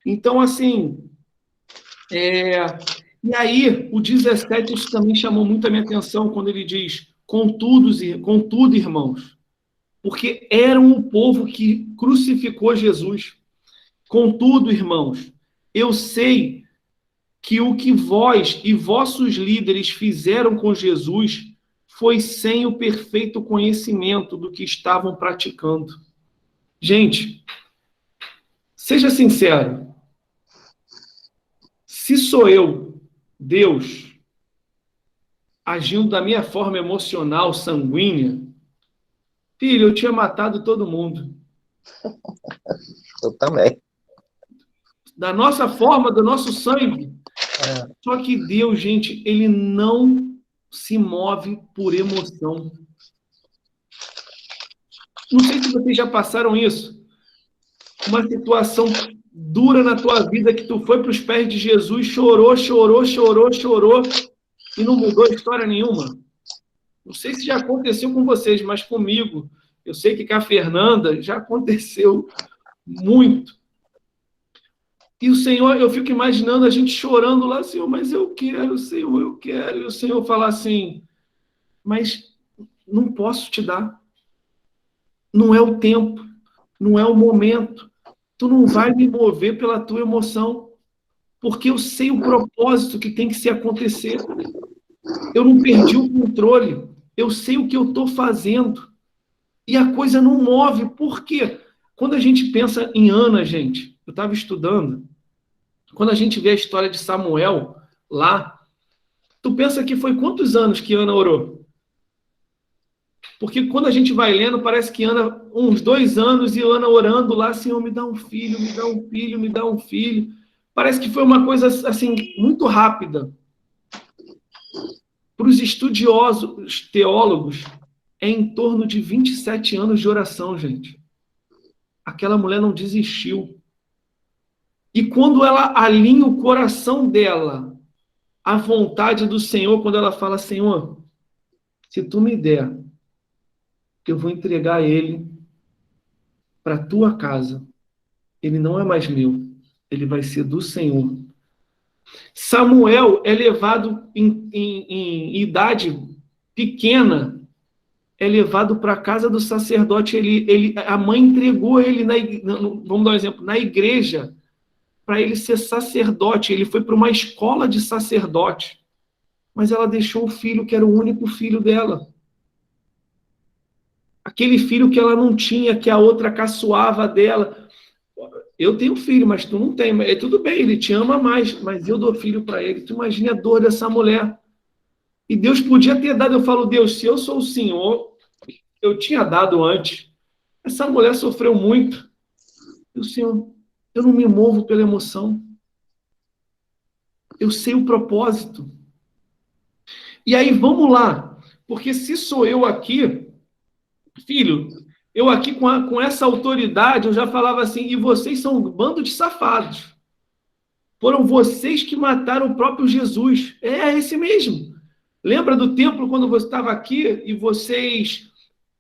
Então, assim... E aí, o 17, isso também chamou muito a minha atenção, quando ele diz, contudo, irmãos, porque eram o povo que crucificou Jesus. Contudo, irmãos, eu sei que o que vós e vossos líderes fizeram com Jesus foi sem o perfeito conhecimento do que estavam praticando. Gente, seja sincero. Se sou eu, Deus, agindo da minha forma emocional, sanguínea, filho, eu tinha matado todo mundo. Eu também. Da nossa forma, do nosso sangue. Só que Deus, gente, ele não se move por emoção. Não sei se vocês já passaram isso. Uma situação dura na tua vida que tu foi para os pés de Jesus, chorou, e não mudou história nenhuma. Não sei se já aconteceu com vocês, mas comigo, eu sei que com a Fernanda já aconteceu muito. E o Senhor, eu fico imaginando a gente chorando lá, Senhor, mas eu quero, Senhor, eu quero. E o Senhor falar assim, mas não posso te dar. Não é o tempo, não é o momento. Tu não vai me mover pela tua emoção, porque eu sei o propósito que tem que se acontecer. Eu não perdi o controle, eu sei o que eu estou fazendo. E a coisa não move. Por quê? Quando a gente pensa em Ana, gente, eu estava estudando, quando a gente vê a história de Samuel lá, tu pensa que foi quantos anos que Ana orou? Porque quando a gente vai lendo, parece que Ana, uns 2 anos, e Ana orando lá, Senhor, me dá um filho, me dá um filho, me dá um filho. Parece que foi uma coisa, assim, muito rápida. Para os estudiosos, teólogos, é em torno de 27 anos de oração, gente. Aquela mulher não desistiu. E quando ela alinha o coração dela à vontade do Senhor, quando ela fala, Senhor, se tu me der, eu vou entregar ele para a tua casa. Ele não é mais meu, ele vai ser do Senhor. Samuel é levado em idade pequena, é levado para a casa do sacerdote. A mãe entregou ele, vamos dar um exemplo, na igreja, para ele ser sacerdote. Ele foi para uma escola de sacerdote, mas ela deixou o filho que era o único filho dela. Aquele filho que ela não tinha, que a outra caçoava dela. Eu tenho filho, mas tu não tem. Tudo bem, ele te ama mais, mas eu dou filho para ele. Tu imagina a dor dessa mulher. E Deus podia ter dado. Eu falo, Deus, se eu sou o Senhor, eu tinha dado antes. Essa mulher sofreu muito. E o Senhor, eu não me movo pela emoção. Eu sei o propósito. E aí, vamos lá. Porque se sou eu aqui, filho, eu aqui com essa autoridade, eu já falava assim, e vocês são um bando de safados. Foram vocês que mataram o próprio Jesus. É esse mesmo. Lembra do templo quando você estava aqui e vocês,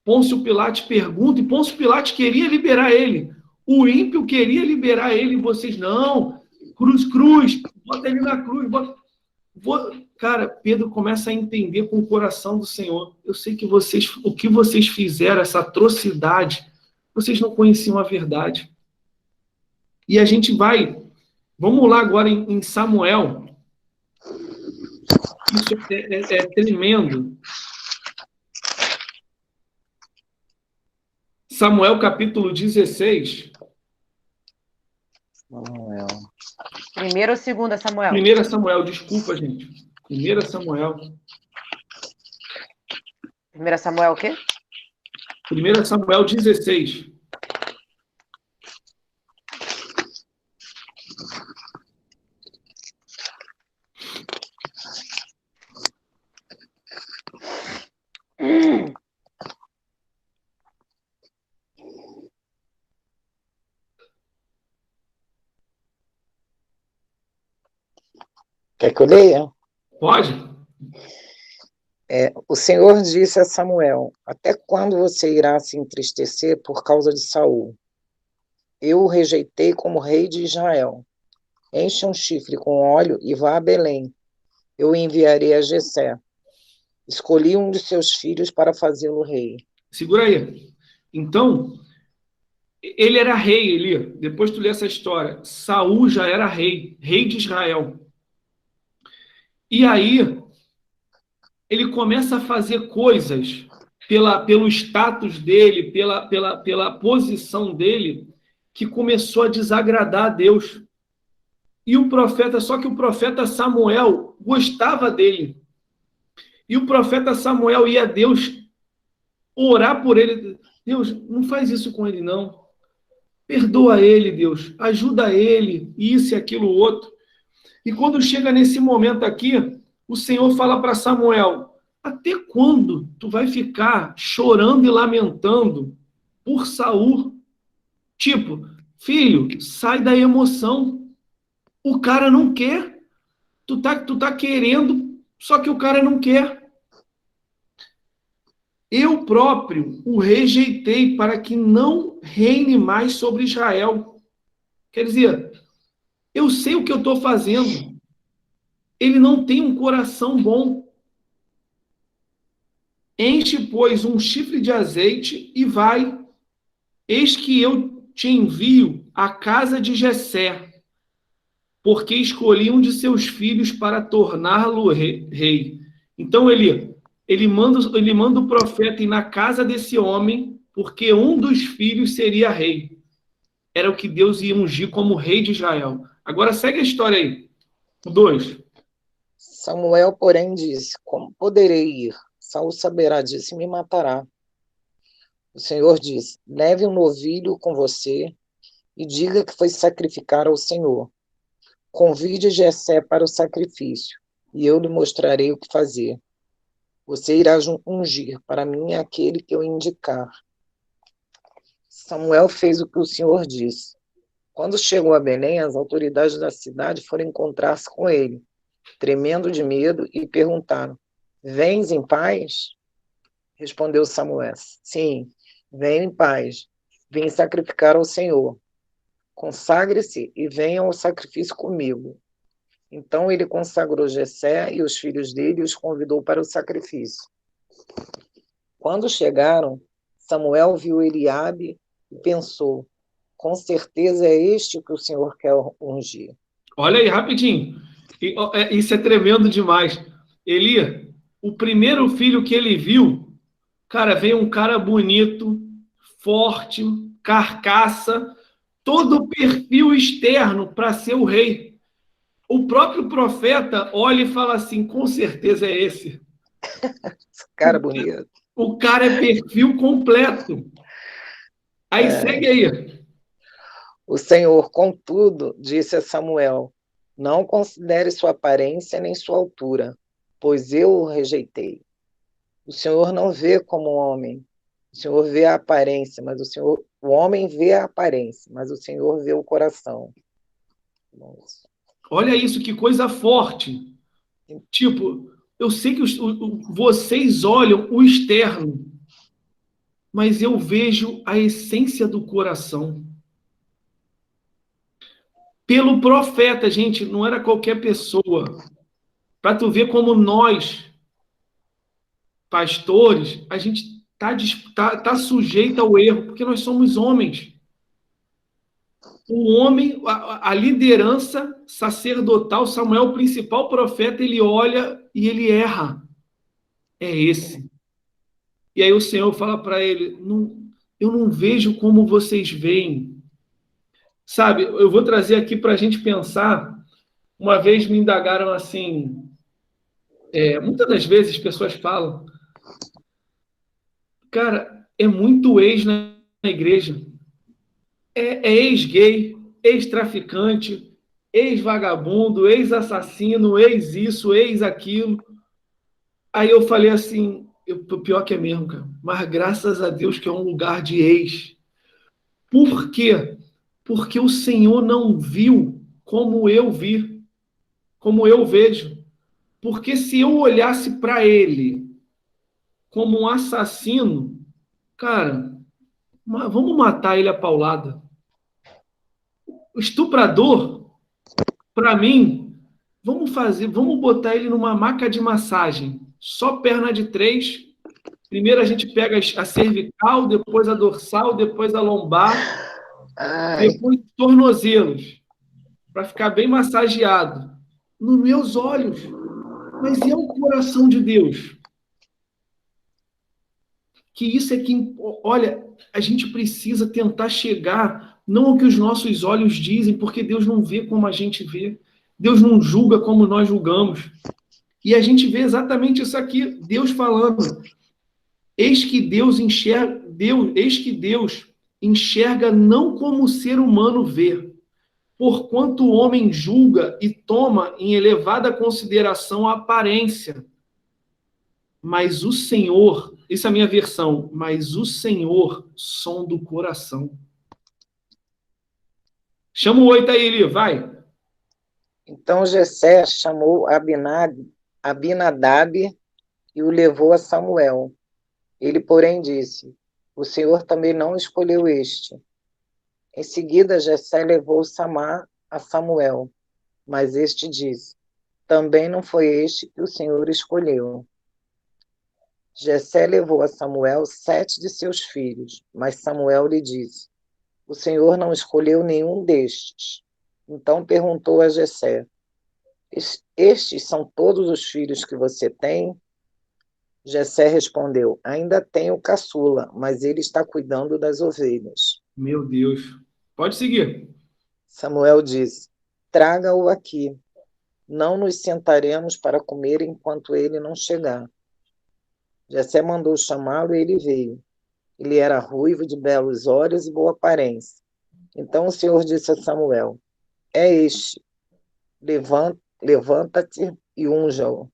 Pôncio Pilatos pergunta, e Pôncio Pilatos queria liberar ele. O ímpio queria liberar ele, e vocês, não, cruz, bota ele na cruz, Cara, Pedro começa a entender com o coração do Senhor. Eu sei que o que vocês fizeram, essa atrocidade, vocês não conheciam a verdade. E a gente vamos lá agora em Samuel. Isso é tremendo. Samuel, capítulo 16. Samuel. 1ª ou 2ª Samuel? 1 Samuel, desculpa, gente. 1 Samuel. 1 Samuel o quê? 1 Samuel 16. Quer que eu leia? Pode? O Senhor disse a Samuel: até quando você irá se entristecer por causa de Saul? Eu o rejeitei como rei de Israel. Encha um chifre com óleo e vá a Belém. Eu o enviarei a Jessé. Escolhi um de seus filhos para fazê-lo rei. Segura aí. Então, ele era rei, Eli. Depois tu lê essa história. Saul já era rei de Israel. E aí, ele começa a fazer coisas pelo status dele, pela posição dele, que começou a desagradar a Deus. E o profeta, só que o profeta Samuel gostava dele. E o profeta Samuel ia a Deus orar por ele. Deus, não faz isso com ele, não. Perdoa ele, Deus. Ajuda ele, isso e aquilo outro. E quando chega nesse momento aqui, o Senhor fala para Samuel, até quando tu vai ficar chorando e lamentando por Saul? Tipo, filho, sai da emoção. O cara não quer. Tu tá querendo, só que o cara não quer. eu próprio o rejeitei para que não reine mais sobre Israel. Quer dizer, eu sei o que eu estou fazendo. Ele não tem um coração bom. Enche, pois, um chifre de azeite e vai. Eis que eu te envio à casa de Jessé, porque escolhi um de seus filhos para torná-lo rei. Então ele manda o profeta ir na casa desse homem, porque um dos filhos seria rei. Era o que Deus ia ungir como rei de Israel. Agora segue a história aí. 2. Samuel, porém, disse: Como poderei ir? Saul saberá disso e me matará. O Senhor disse: Leve um novilho com você e diga que foi sacrificar ao Senhor. Convide Jessé para o sacrifício, e eu lhe mostrarei o que fazer. Você irá ungir para mim aquele que eu indicar. Samuel fez o que o Senhor disse. Quando chegou a Belém, as autoridades da cidade foram encontrar-se com ele, tremendo de medo, e perguntaram: Vens em paz? Respondeu Samuel: Sim, venho em paz. Vim sacrificar ao Senhor. Consagre-se e venham ao sacrifício comigo. Então ele consagrou Jessé e os filhos dele e os convidou para o sacrifício. Quando chegaram, Samuel viu Eliabe e pensou: com certeza é este que o Senhor quer ungir. Olha aí, rapidinho. Isso é tremendo demais. Eli, o primeiro filho que ele viu, cara, veio um cara bonito, forte, carcaça, todo o perfil externo para ser o rei. O próprio profeta olha e fala assim: com certeza é esse. Cara bonito. O cara é perfil completo. Aí segue aí. O Senhor, contudo, disse a Samuel: Não considere sua aparência nem sua altura, pois eu o rejeitei. O Senhor não vê como homem. O Senhor vê a aparência, mas o homem vê a aparência, mas o Senhor vê o coração. Nossa. Olha isso, que coisa forte. Tipo, eu sei que vocês olham o externo, mas eu vejo a essência do coração. Pelo profeta, gente, não era qualquer pessoa. Para tu ver como nós, pastores, a gente tá sujeito ao erro, porque nós somos homens. O homem, a liderança sacerdotal, Samuel, o principal profeta, ele olha e ele erra. É esse. E aí o Senhor fala para ele: eu não vejo como vocês veem. Sabe, eu vou trazer aqui para a gente pensar. Uma vez me indagaram assim, muitas das vezes pessoas falam: cara, é muito ex na igreja. É ex-gay, ex-traficante, ex-vagabundo, ex-assassino, ex-isso, ex-aquilo. Aí eu falei assim, pior que é mesmo, cara, mas graças a Deus que é um lugar de ex. Por quê? Porque o Senhor não viu como eu vi, como eu vejo. Porque se eu olhasse para ele como um assassino, cara, vamos matar ele a paulada. O estuprador, para mim, vamos botar ele numa maca de massagem, só perna de 3. Primeiro a gente pega a cervical, depois a dorsal, depois a lombar, depois tornozelos, para ficar bem massageado. Nos meus olhos. Mas é o coração de Deus. Que isso é que, olha, a gente precisa tentar chegar, não ao que os nossos olhos dizem, porque Deus não vê como a gente vê. Deus não julga como nós julgamos. E a gente vê exatamente isso aqui, Deus falando: eis que Deus enxerga não como o ser humano vê, porquanto o homem julga e toma em elevada consideração a aparência. Mas o Senhor, essa é a minha versão, mas o Senhor sonda o coração. Chama o 8 aí, Eli, vai. Então Jessé chamou Abinadab e o levou a Samuel. Ele, porém, disse: o Senhor também não escolheu este. Em seguida, Jessé levou Samar a Samuel, mas este disse: também não foi este que o Senhor escolheu. Jessé levou a Samuel 7 de seus filhos, mas Samuel lhe disse: o Senhor não escolheu nenhum destes. Então perguntou a Jessé: estes são todos os filhos que você tem? Jessé respondeu: ainda tenho o caçula, mas ele está cuidando das ovelhas. Meu Deus. Pode seguir. Samuel disse: traga-o aqui. Não nos sentaremos para comer enquanto ele não chegar. Jessé mandou chamá-lo e ele veio. Ele era ruivo, de belos olhos e boa aparência. Então o Senhor disse a Samuel: é este. Levanta-te e unja-o.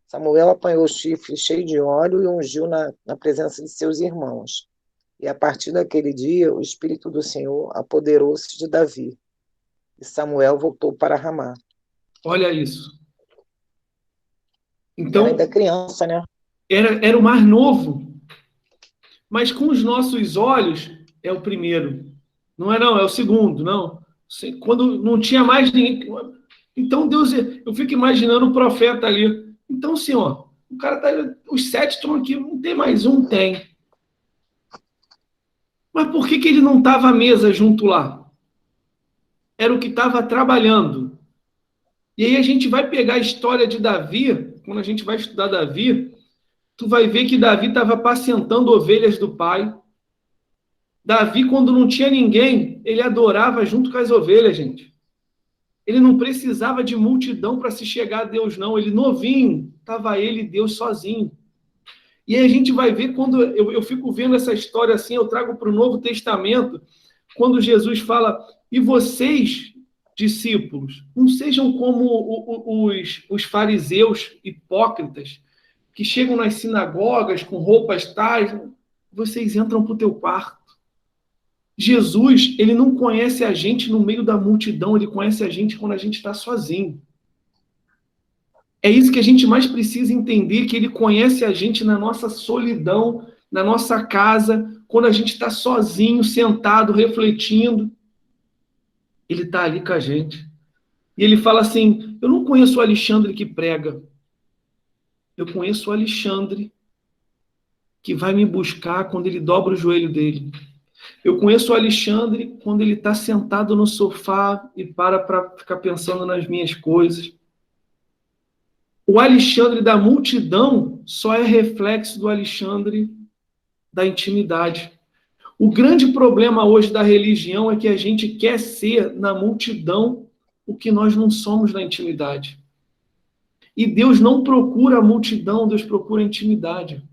Samuel apanhou o chifre cheio de óleo e ungiu na presença de seus irmãos. E a partir daquele dia, o Espírito do Senhor apoderou-se de Davi. E Samuel voltou para Ramá. Olha isso. Ele era Então, ainda criança, né? era o mais novo. Mas com os nossos olhos, é o primeiro. Não, é o segundo, não. Quando não tinha mais ninguém. Então, Deus, eu fico imaginando o profeta ali. Então, Senhor, o cara tá. Os 7 estão aqui, não tem mais um? Tem. Mas por que ele não estava à mesa junto lá? Era o que estava trabalhando. E aí a gente vai pegar a história de Davi, quando a gente vai estudar Davi, tu vai ver que Davi estava apacentando ovelhas do pai. Davi, quando não tinha ninguém, ele adorava junto com as ovelhas, gente. Ele não precisava de multidão para se chegar a Deus, não. Ele novinho, estava ele e Deus sozinho. E aí a gente vai ver, quando eu fico vendo essa história assim, eu trago para o Novo Testamento, quando Jesus fala: e vocês, discípulos, não sejam como os fariseus hipócritas, que chegam nas sinagogas com roupas tais, vocês entram para o teu quarto. Jesus, ele não conhece a gente no meio da multidão, ele conhece a gente quando a gente está sozinho. É isso que a gente mais precisa entender, que ele conhece a gente na nossa solidão, na nossa casa, quando a gente está sozinho, sentado, refletindo. Ele está ali com a gente. E ele fala assim: eu não conheço o Alexandre que prega. Eu conheço o Alexandre que vai me buscar quando ele dobra o joelho dele. Eu conheço o Alexandre quando ele está sentado no sofá e para ficar pensando nas minhas coisas. O Alexandre da multidão só é reflexo do Alexandre da intimidade. O grande problema hoje da religião é que a gente quer ser na multidão o que nós não somos na intimidade. E Deus não procura a multidão, Deus procura a intimidade.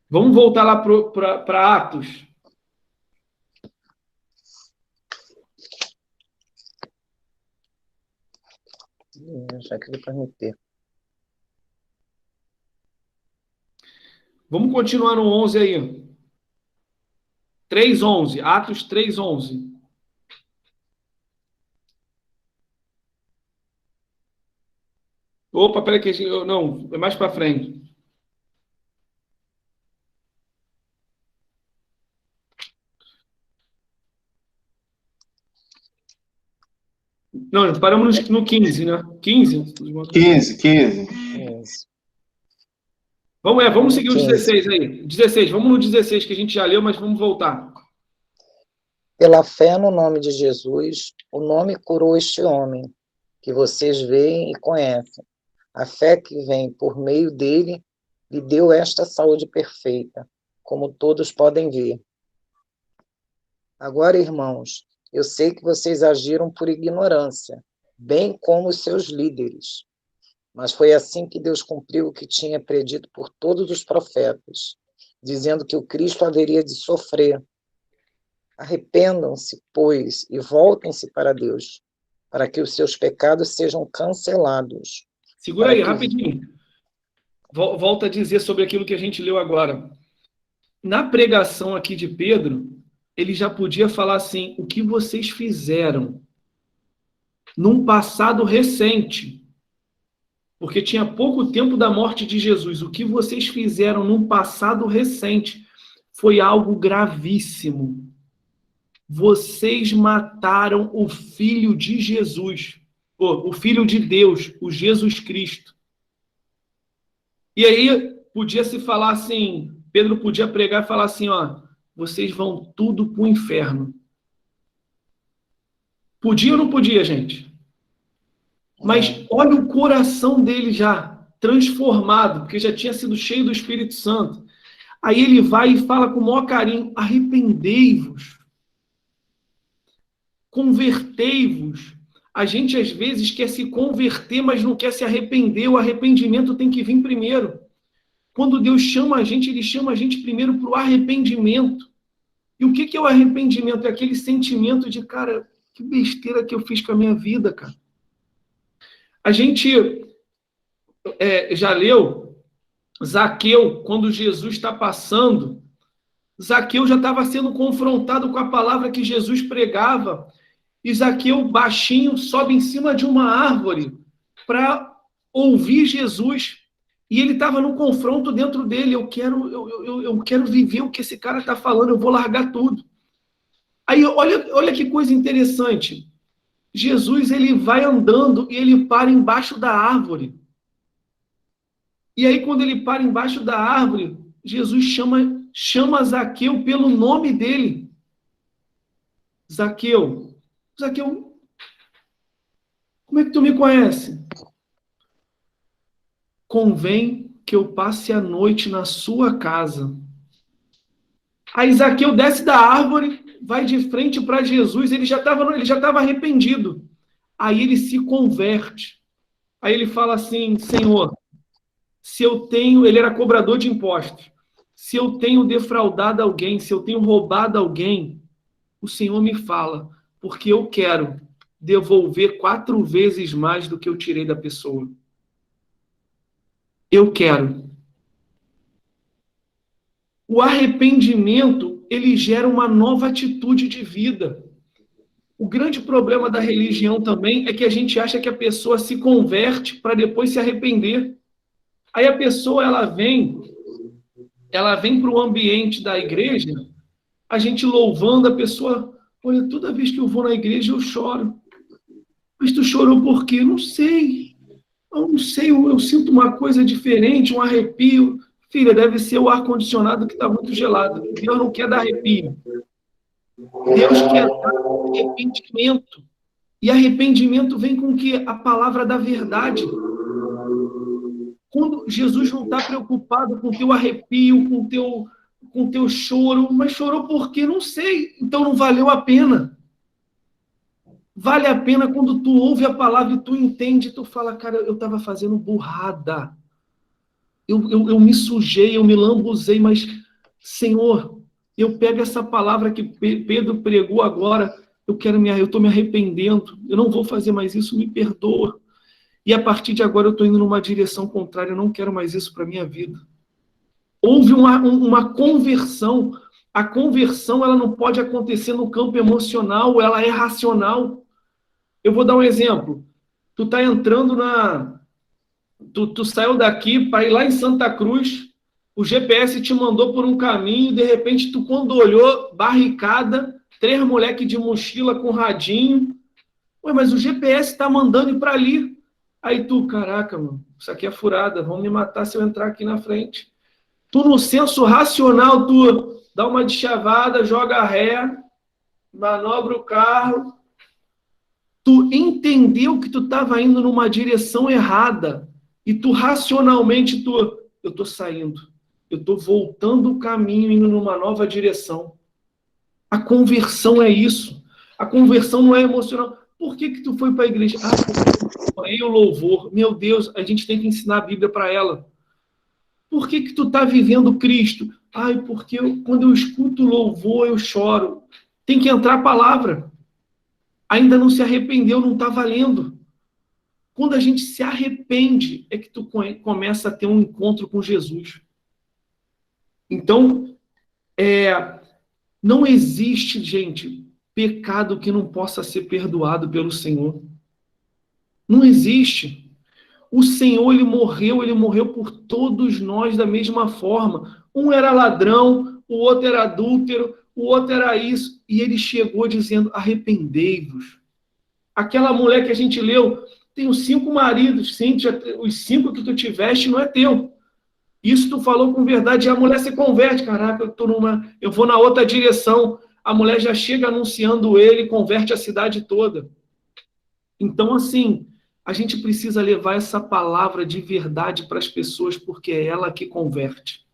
Vamos voltar lá para Atos. Já que ele permitir. Vamos continuar no 11 aí. 3:11. Atos 3:11. Opa, peraí que não, é mais para frente. Não, paramos no 15, né? 15? 15. Vamos seguir o 15. 16 aí. 16, vamos no 16, que a gente já leu, mas vamos voltar. Pela fé no nome de Jesus, o nome curou este homem, que vocês veem e conhecem. A fé que vem por meio dele lhe deu esta saúde perfeita, como todos podem ver. Agora, irmãos, eu sei que vocês agiram por ignorância, bem como os seus líderes. Mas foi assim que Deus cumpriu o que tinha predito por todos os profetas, dizendo que o Cristo haveria de sofrer. Arrependam-se, pois, e voltem-se para Deus, para que os seus pecados sejam cancelados. Segura aí, rapidinho. Volta a dizer sobre aquilo que a gente leu agora. Na pregação aqui de Pedro, ele já podia falar assim: o que vocês fizeram num passado recente, porque tinha pouco tempo da morte de Jesus. O que vocês fizeram num passado recente foi algo gravíssimo. Vocês mataram o Filho de Jesus, o Filho de Deus, o Jesus Cristo. E aí podia se falar assim, Pedro podia pregar e falar assim, ó, vocês vão tudo para o inferno. Podia ou não podia, gente? Mas olha o coração dele já transformado, porque já tinha sido cheio do Espírito Santo. Aí ele vai e fala com o maior carinho, arrependei-vos, convertei-vos. A gente às vezes quer se converter, mas não quer se arrepender. O arrependimento tem que vir primeiro. Quando Deus chama a gente, Ele chama a gente primeiro para o arrependimento. E o que é o arrependimento? É aquele sentimento de, cara, que besteira que eu fiz com a minha vida, cara. A gente já leu Zaqueu, quando Jesus está passando, Zaqueu já estava sendo confrontado com a palavra que Jesus pregava, e Zaqueu, baixinho, sobe em cima de uma árvore para ouvir Jesus. E ele estava no confronto dentro dele. Eu quero viver o que esse cara está falando, eu vou largar tudo. Aí, olha que coisa interessante. Jesus, ele vai andando e ele para embaixo da árvore. E aí, quando ele para embaixo da árvore, Jesus chama Zaqueu pelo nome dele. Zaqueu, como é que tu me conhece? Convém que eu passe a noite na sua casa. Aí Zaqueu desce da árvore, vai de frente para Jesus, ele já estava arrependido. Aí ele se converte. Aí ele fala assim, Senhor, ele era cobrador de impostos, se eu tenho defraudado alguém, se eu tenho roubado alguém, o Senhor me fala, porque eu quero devolver 4 vezes mais do que eu tirei da pessoa. Eu quero. O arrependimento, ele gera uma nova atitude de vida. O grande problema da religião também é que a gente acha que a pessoa se converte para depois se arrepender. Aí a pessoa, ela vem para o ambiente da igreja, a gente louvando, a pessoa, olha, toda vez que eu vou na igreja eu choro. Mas tu chorou por quê? Não sei. Eu não sei, eu sinto uma coisa diferente, um arrepio. Filha, deve ser o ar-condicionado que está muito gelado. Deus não quer dar arrepio. Deus quer dar arrependimento. E arrependimento vem com que a palavra da verdade. Quando Jesus não está preocupado com o teu arrepio, com o teu choro, mas chorou por quê? Não sei. Então não valeu a pena. Vale a pena quando tu ouve a palavra e tu entende, tu fala, cara, eu estava fazendo burrada. Eu me sujei, eu me lambuzei, mas, Senhor, eu pego essa palavra que Pedro pregou agora, eu estou me arrependendo, eu não vou fazer mais isso, me perdoa. E a partir de agora eu estou indo numa direção contrária, eu não quero mais isso para a minha vida. Houve uma conversão. A conversão, ela não pode acontecer no campo emocional, ela é racional. Eu vou dar um exemplo. Tu está entrando Tu saiu daqui para ir lá em Santa Cruz, o GPS te mandou por um caminho, de repente tu, quando olhou, barricada, 3 moleques de mochila com radinho. Ué, mas o GPS está mandando ir para ali. Aí tu, caraca, mano, isso aqui é furada, vão me matar se eu entrar aqui na frente. Tu, no senso racional, tu dá uma deschavada, joga ré, manobra o carro. Tu entendeu que tu estava indo numa direção errada. E tu, racionalmente, eu estou saindo. Eu estou voltando o caminho, indo numa nova direção. A conversão é isso. A conversão não é emocional. Por que tu foi para a igreja? Porque eu o louvor. Meu Deus, a gente tem que ensinar a Bíblia para ela. Por que tu está vivendo Cristo? Porque quando eu escuto louvor, eu choro. Tem que entrar a palavra. Ainda não se arrependeu, não está valendo. Quando a gente se arrepende, é que tu começa a ter um encontro com Jesus. Então, não existe, gente, pecado que não possa ser perdoado pelo Senhor. Não existe. O Senhor, ele morreu por todos nós da mesma forma. Um era ladrão, o outro era adúltero, o outro era isso. E ele chegou dizendo, arrependei-vos. Aquela mulher que a gente leu, tenho 5 maridos, sim, os 5 que tu tiveste não é teu. Isso tu falou com verdade, e a mulher se converte. Caraca, eu vou na outra direção. A mulher já chega anunciando ele, converte a cidade toda. Então, assim, a gente precisa levar essa palavra de verdade para as pessoas, porque é ela que converte.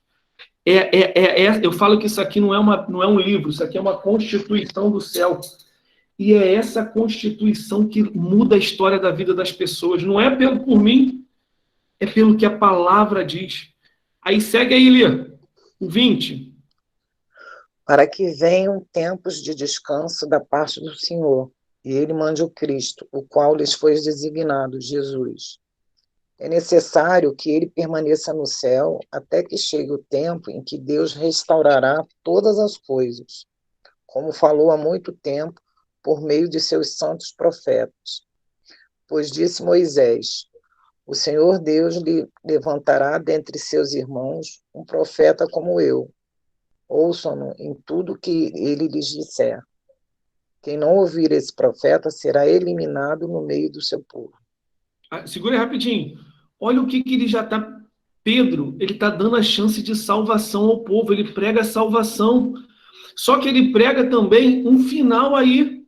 Eu falo que isso aqui não é um livro, isso aqui é uma constituição do céu. E é essa constituição que muda a história da vida das pessoas. Não é por mim, é pelo que a palavra diz. Aí segue aí, Lê, o 20. Para que venham tempos de descanso da parte do Senhor, e ele mande o Cristo, o qual lhes foi designado, Jesus. É necessário que ele permaneça no céu até que chegue o tempo em que Deus restaurará todas as coisas, como falou há muito tempo por meio de seus santos profetas. Pois disse Moisés, o Senhor Deus lhe levantará dentre seus irmãos um profeta como eu. Ouçam-no em tudo que ele lhes disser. Quem não ouvir esse profeta será eliminado no meio do seu povo. Segura aí rapidinho. Olha o que ele já está... Pedro, ele está dando a chance de salvação ao povo. Ele prega a salvação. Só que ele prega também um final aí,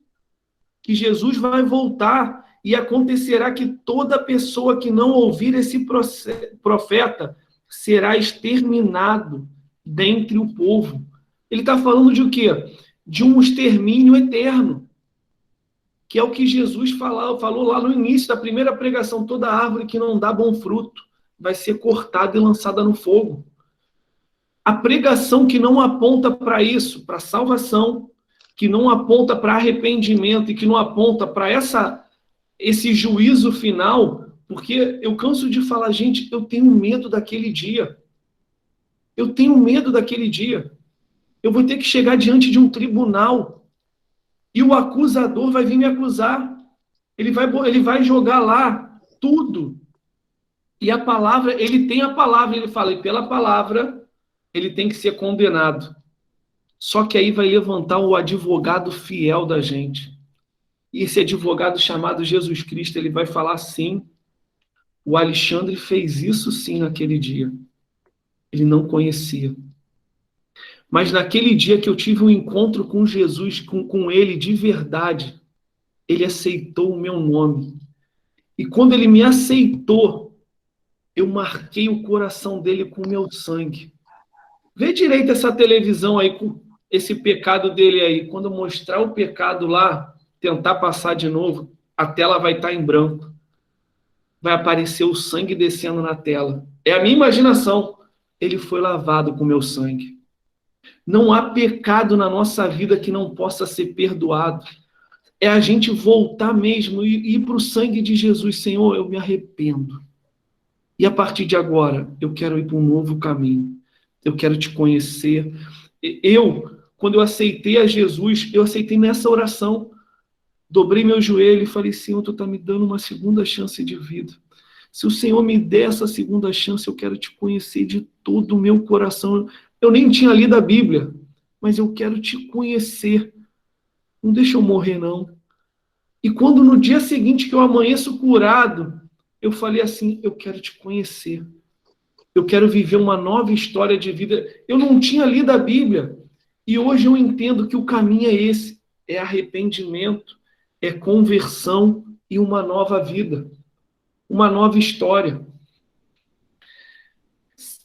que Jesus vai voltar e acontecerá que toda pessoa que não ouvir esse profeta será exterminado dentre o povo. Ele está falando de o quê? De um extermínio eterno, que é o que Jesus falou lá no início da primeira pregação, toda árvore que não dá bom fruto vai ser cortada e lançada no fogo. A pregação que não aponta para isso, para salvação, que não aponta para arrependimento e que não aponta para esse juízo final, porque eu canso de falar, gente, eu tenho medo daquele dia. Eu tenho medo daquele dia. Eu vou ter que chegar diante de um tribunal e o acusador vai vir me acusar. Ele vai jogar lá tudo. E a palavra, ele tem a palavra, ele fala, e pela palavra ele tem que ser condenado. Só que aí vai levantar o advogado fiel da gente. E esse advogado chamado Jesus Cristo, ele vai falar assim, o Alexandre fez isso sim naquele dia. Ele não conhecia. Mas naquele dia que eu tive um encontro com Jesus, com ele de verdade, ele aceitou o meu nome. E quando ele me aceitou, eu marquei o coração dele com o meu sangue. Vê direito essa televisão aí, com esse pecado dele aí. Quando eu mostrar o pecado lá, tentar passar de novo, a tela vai estar em branco. Vai aparecer o sangue descendo na tela. É a minha imaginação. Ele foi lavado com o meu sangue. Não há pecado na nossa vida que não possa ser perdoado. É a gente voltar mesmo e ir para o sangue de Jesus. Senhor, eu me arrependo. E a partir de agora, eu quero ir para um novo caminho. Eu quero te conhecer. Quando eu aceitei a Jesus, eu aceitei nessa oração. Dobrei meu joelho e falei, Senhor, tu está me dando uma segunda chance de vida. Se o Senhor me der essa segunda chance, eu quero te conhecer de todo o meu coração. Eu nem tinha lido a Bíblia, mas eu quero te conhecer. Não deixa eu morrer, não. E quando no dia seguinte que eu amanheço curado, eu falei assim, eu quero te conhecer. Eu quero viver uma nova história de vida. Eu não tinha lido a Bíblia. E hoje eu entendo que o caminho é esse. É arrependimento, é conversão e uma nova vida. Uma nova história.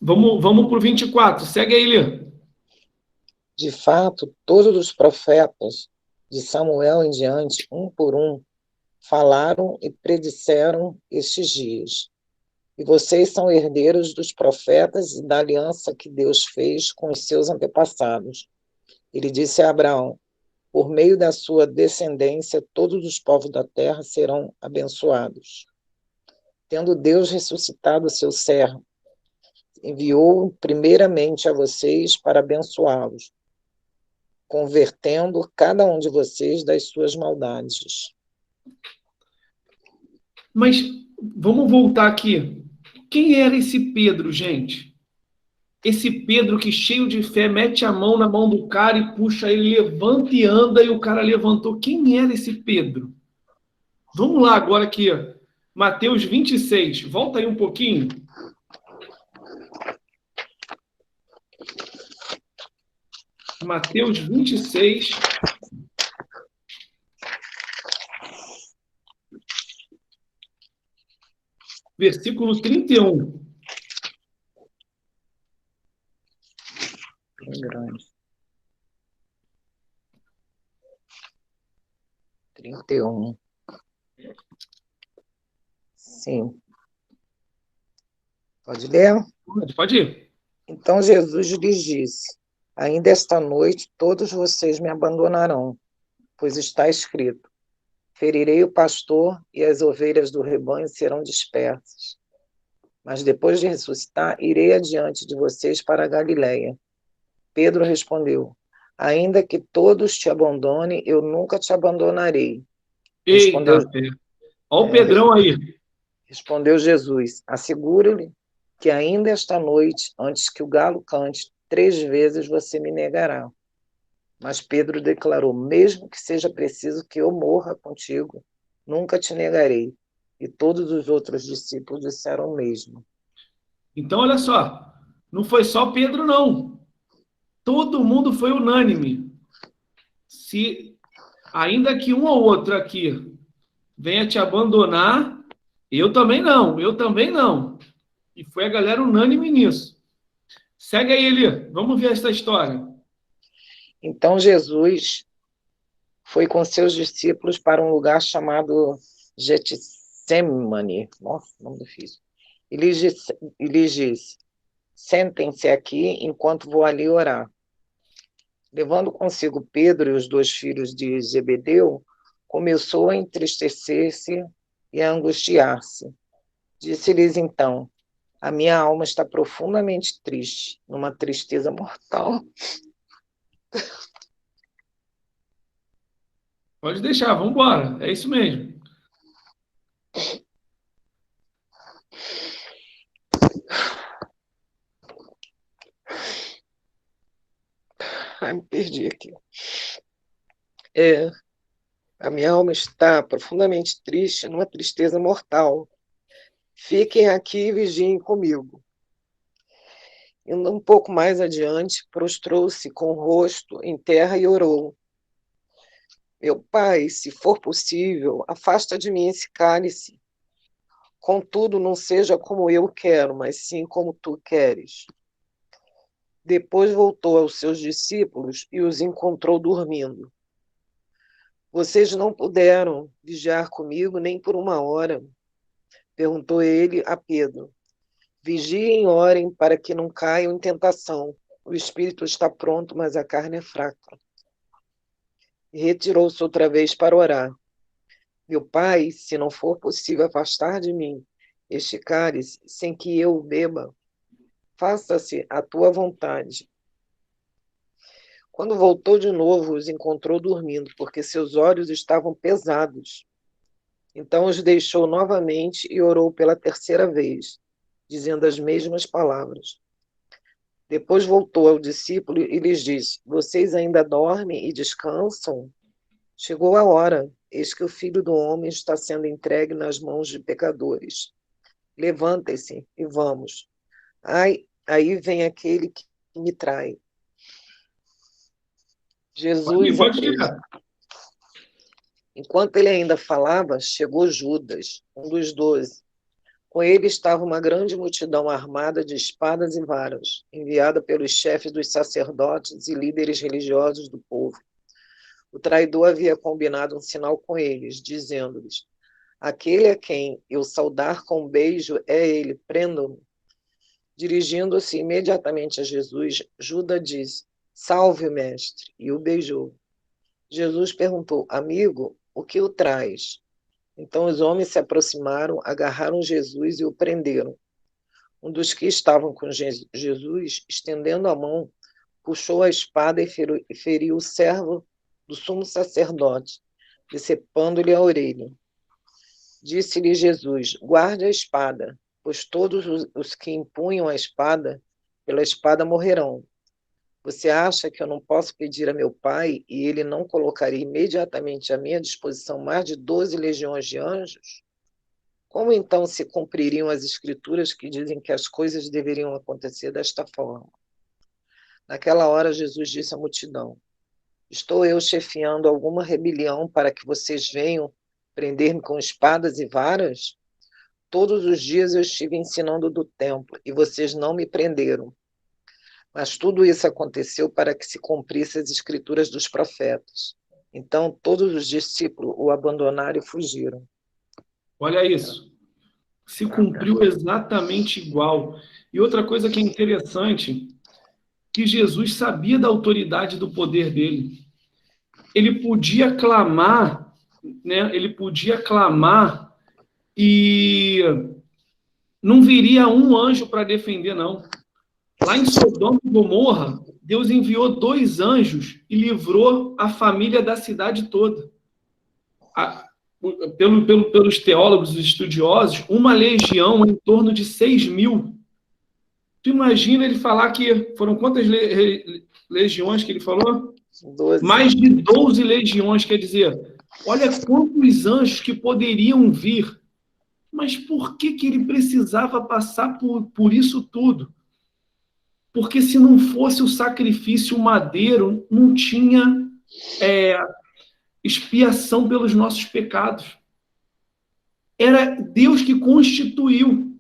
Vamos para o 24. Segue aí, Lê. De fato, todos os profetas, de Samuel em diante, um por um, falaram e predisseram estes dias. E vocês são herdeiros dos profetas e da aliança que Deus fez com os seus antepassados. Ele disse a Abraão, por meio da sua descendência, todos os povos da terra serão abençoados. Tendo Deus ressuscitado o seu servo, enviou-o primeiramente a vocês para abençoá-los, convertendo cada um de vocês das suas maldades. Mas vamos voltar aqui. Quem era esse Pedro, gente? Esse Pedro que, cheio de fé, mete a mão na mão do cara e puxa ele, levanta e anda, e o cara levantou. Quem era esse Pedro? Vamos lá agora aqui. Mateus 26. Volta aí um pouquinho. Mateus 26. Versículo 31. Bem grande. 31. Sim. Pode ler? Pode ir. Então Jesus lhes disse: ainda esta noite todos vocês me abandonarão, pois está escrito: ferirei o pastor e as ovelhas do rebanho serão dispersas. Mas depois de ressuscitar, irei adiante de vocês para a Galiléia. Pedro respondeu: ainda que todos te abandonem, eu nunca te abandonarei. Respondeu, Eita, olha o Pedrão aí. respondeu Jesus: asseguro-lhe que ainda esta noite, antes que o galo cante, 3 vezes você me negará. Mas Pedro declarou: mesmo que seja preciso que eu morra contigo, nunca te negarei. E todos os outros discípulos disseram o mesmo. Então, olha só. Não foi só Pedro, não. Todo mundo foi unânime. Se ainda que um ou outro aqui venha te abandonar, eu também não, eu também não. E foi a galera unânime nisso. Segue aí, Eli. Vamos ver essa história. Então Jesus foi com seus discípulos para um lugar chamado Getsemane. Nossa, nome difícil. E lhes disse: sentem-se aqui enquanto vou ali orar. Levando consigo Pedro e os 2 filhos de Zebedeu, começou a entristecer-se e a angustiar-se. Disse-lhes então: a minha alma está profundamente triste, numa tristeza mortal. Pode deixar, vamos embora. É isso mesmo. Ai, me perdi aqui. A minha alma está profundamente triste, numa tristeza mortal. Fiquem aqui e vigiem comigo. Indo um pouco mais adiante, prostrou-se com o rosto em terra e orou: meu pai, se for possível, afasta de mim esse cálice. Contudo, não seja como eu quero, mas sim como tu queres. Depois voltou aos seus discípulos e os encontrou dormindo. Vocês não puderam vigiar comigo nem por 1 hora? Perguntou ele a Pedro. Vigiem e orem para que não caiam em tentação. O espírito está pronto, mas a carne é fraca. E retirou-se outra vez para orar. Meu pai, se não for possível afastar de mim este cálice sem que eu o beba, faça-se a tua vontade. Quando voltou de novo, os encontrou dormindo, porque seus olhos estavam pesados. Então os deixou novamente e orou pela 3ª vez, dizendo as mesmas palavras. Depois voltou ao discípulo e lhes disse: vocês ainda dormem e descansam? Chegou a hora, eis que o Filho do Homem está sendo entregue nas mãos de pecadores. Levantem-se e vamos. Ai, aí vem aquele que me trai. Jesus é preso. Enquanto ele ainda falava, chegou Judas, um dos 12. Com ele estava uma grande multidão armada de espadas e varas, enviada pelos chefes dos sacerdotes e líderes religiosos do povo. O traidor havia combinado um sinal com eles, dizendo-lhes: aquele a quem eu saudar com um beijo é ele, prendam-no. Dirigindo-se imediatamente a Jesus, Judas disse: salve, mestre, e o beijou. Jesus perguntou: amigo, o que o traz? Então os homens se aproximaram, agarraram Jesus e o prenderam. Um dos que estavam com Jesus, estendendo a mão, puxou a espada e feriu o servo do sumo sacerdote, decepando-lhe a orelha. Disse-lhe Jesus: guarde a espada, pois todos os que empunham a espada, pela espada morrerão. Você acha que eu não posso pedir a meu Pai e ele não colocaria imediatamente à minha disposição mais de 12 legiões de anjos? Como então se cumpririam as escrituras que dizem que as coisas deveriam acontecer desta forma? Naquela hora, Jesus disse à multidão: estou eu chefiando alguma rebelião para que vocês venham prender-me com espadas e varas? Todos os dias eu estive ensinando do templo e vocês não me prenderam. Mas tudo isso aconteceu para que se cumprissem as escrituras dos profetas. Então todos os discípulos o abandonaram e fugiram. Olha isso. Se cumpriu exatamente igual. E outra coisa que é interessante, que Jesus sabia da autoridade do poder dele. Ele podia clamar, né? Ele podia clamar e não viria um anjo para defender, não. Lá em Sodoma e Gomorra, Deus enviou 2 anjos e livrou a família da cidade toda. Pelos teólogos e estudiosos, uma legião em torno de 6.000. Tu imagina ele falar que foram quantas legiões que ele falou? 12. Mais de 12 legiões, quer dizer, olha quantos anjos que poderiam vir. Mas por que ele precisava passar por isso tudo? Porque se não fosse o sacrifício, o madeiro não tinha expiação pelos nossos pecados. Era Deus que constituiu.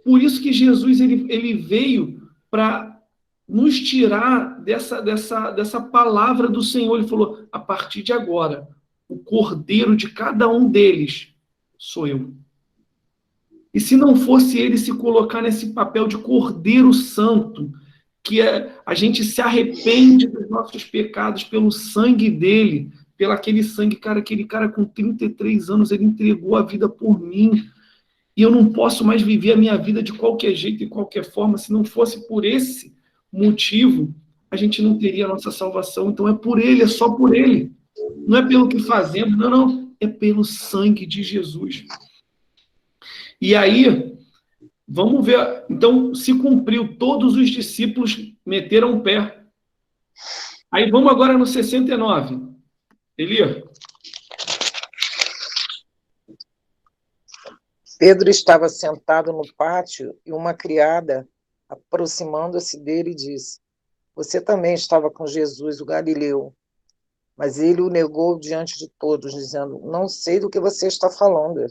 Por isso que Jesus ele veio para nos tirar dessa palavra do Senhor. Ele falou, a partir de agora, o cordeiro de cada um deles sou eu. E se não fosse ele se colocar nesse papel de cordeiro santo, que a gente se arrepende dos nossos pecados pelo sangue dele, pelo aquele sangue, cara, aquele cara com 33 anos, ele entregou a vida por mim, e eu não posso mais viver a minha vida de qualquer jeito, de qualquer forma. Se não fosse por esse motivo, a gente não teria a nossa salvação. Então é por ele, é só por ele. Não é pelo que fazemos, não, é pelo sangue de Jesus. E aí, vamos ver, então se cumpriu, todos os discípulos meteram o pé. Aí vamos agora no 69. Eli? Pedro estava sentado no pátio e uma criada, aproximando-se dele, disse: você também estava com Jesus, o Galileu. Mas ele o negou diante de todos, dizendo: não sei do que você está falando.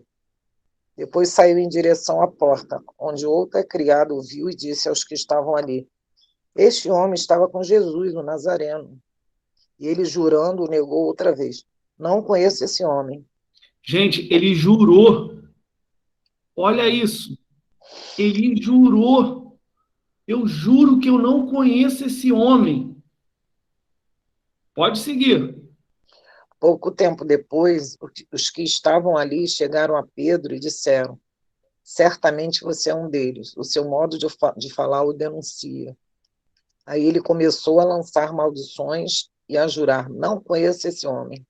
Depois saiu em direção à porta, onde outra criada o viu e disse aos que estavam ali: este homem estava com Jesus, o Nazareno. E ele, jurando, o negou outra vez: não conheço esse homem. Gente, ele jurou. Olha isso. Ele jurou. Eu juro que eu não conheço esse homem. Pode seguir. Pouco tempo depois, os que estavam ali chegaram a Pedro e disseram: certamente você é um deles, o seu modo de falar o denuncia. Aí ele começou a lançar maldições e a jurar: não conheço esse homem.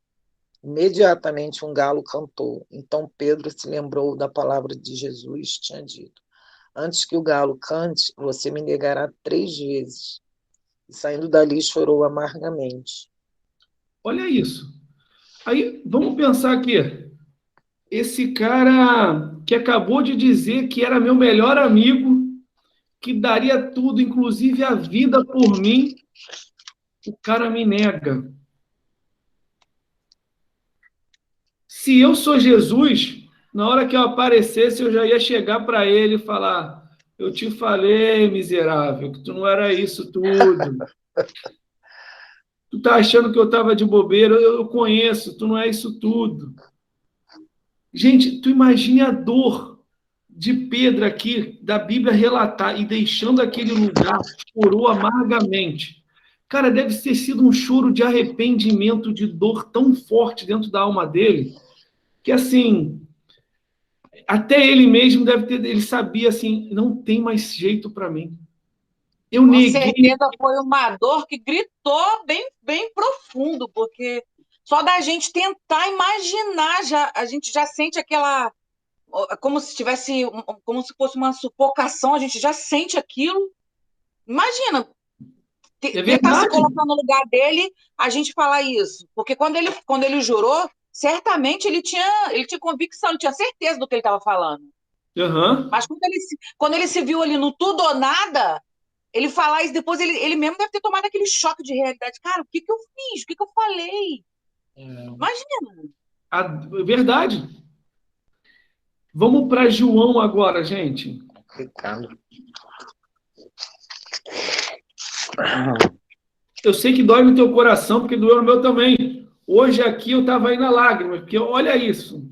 Imediatamente um galo cantou. Então Pedro se lembrou da palavra de Jesus, tinha dito: antes que o galo cante, você me negará 3 vezes. E saindo dali chorou amargamente. Olha isso. Aí, vamos pensar aqui. Esse cara que acabou de dizer que era meu melhor amigo, que daria tudo, inclusive a vida por mim, o cara me nega. Se eu sou Jesus, na hora que eu aparecesse, eu já ia chegar para ele e falar: eu te falei, miserável, que tu não era isso tudo. Tu tá achando que eu estava de bobeira? Eu conheço, tu não é isso tudo. Gente, tu imagine a dor de Pedro aqui, da Bíblia relatar, e deixando aquele lugar, chorou amargamente. Cara, deve ter sido um choro de arrependimento, de dor tão forte dentro da alma dele, que assim, até ele mesmo ele sabia assim, não tem mais jeito para mim. Eu Com neguei. certeza foi uma dor que gritou bem, bem profundo, porque só da gente tentar imaginar, a gente já sente aquela como se tivesse, como se fosse uma sufocação, a gente já sente aquilo. Imagina, É tentar se verdade. colocar no lugar dele, a gente falar isso. Porque quando ele jurou, certamente ele tinha convicção, ele tinha certeza do que ele estava falando. Aham. Mas quando ele se viu ali no tudo ou nada, ele falar isso depois, ele mesmo deve ter tomado aquele choque de realidade. Cara, o que eu fiz? O que eu falei? Imagina. Verdade. Vamos para João agora, gente. Complicado. Eu sei que dói no teu coração, porque doeu no meu também. Hoje aqui eu estava aí na lágrima, porque olha isso.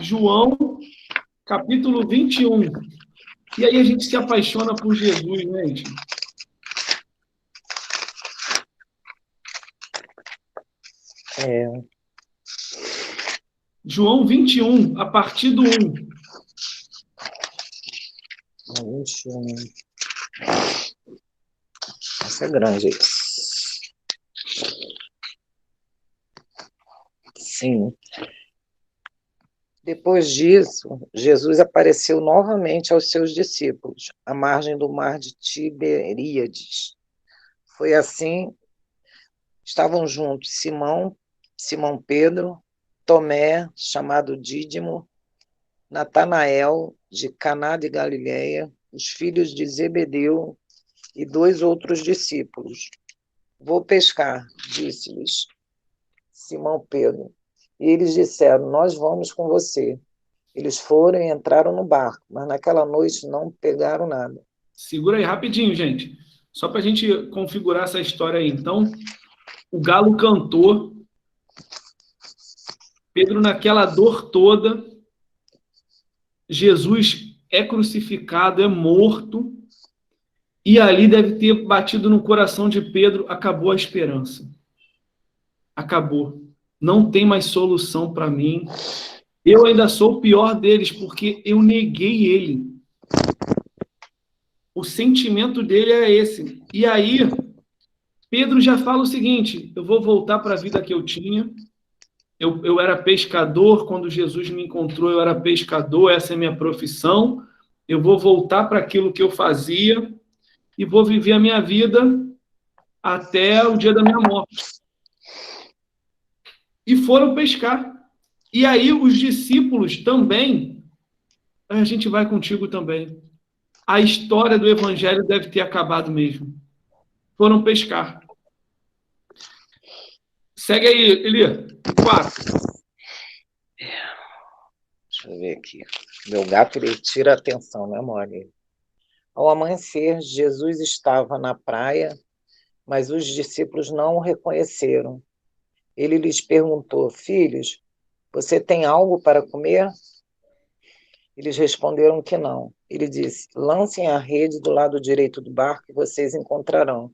João, capítulo 21. E aí a gente se apaixona por Jesus, gente. João 21, a partir do 1. 21. Essa é grande. Sim. Depois disso, Jesus apareceu novamente aos seus discípulos, à margem do mar de Tiberíades. Foi assim, estavam juntos Simão Pedro, Tomé, chamado Dídimo, Natanael, de Caná de Galileia, os filhos de Zebedeu e 2 outros discípulos. Vou pescar, disse-lhes Simão Pedro. E eles disseram, nós vamos com você. Eles foram e entraram no barco, mas naquela noite não pegaram nada. Segura aí rapidinho, gente. Só para a gente configurar essa história aí. Então, o galo cantou, Pedro naquela dor toda, Jesus é crucificado, é morto, e ali deve ter batido no coração de Pedro, acabou a esperança. Acabou. Não tem mais solução para mim. Eu ainda sou o pior deles, porque eu neguei ele. O sentimento dele é esse. E aí, Pedro já fala o seguinte, eu vou voltar para a vida que eu tinha. Eu era pescador, quando Jesus me encontrou, eu era pescador, essa é a minha profissão. Eu vou voltar para aquilo que eu fazia e vou viver a minha vida até o dia da minha morte. E foram pescar. E aí os discípulos também, a gente vai contigo também. A história do evangelho deve ter acabado mesmo. Foram pescar. Segue aí, Eli. 4. Deixa eu ver aqui. Meu gato, ele tira a atenção, né, Mori? Ao amanhecer, Jesus estava na praia, mas os discípulos não o reconheceram. Ele lhes perguntou, filhos, você tem algo para comer? Eles responderam que não. Ele disse, lancem a rede do lado direito do barco e vocês encontrarão.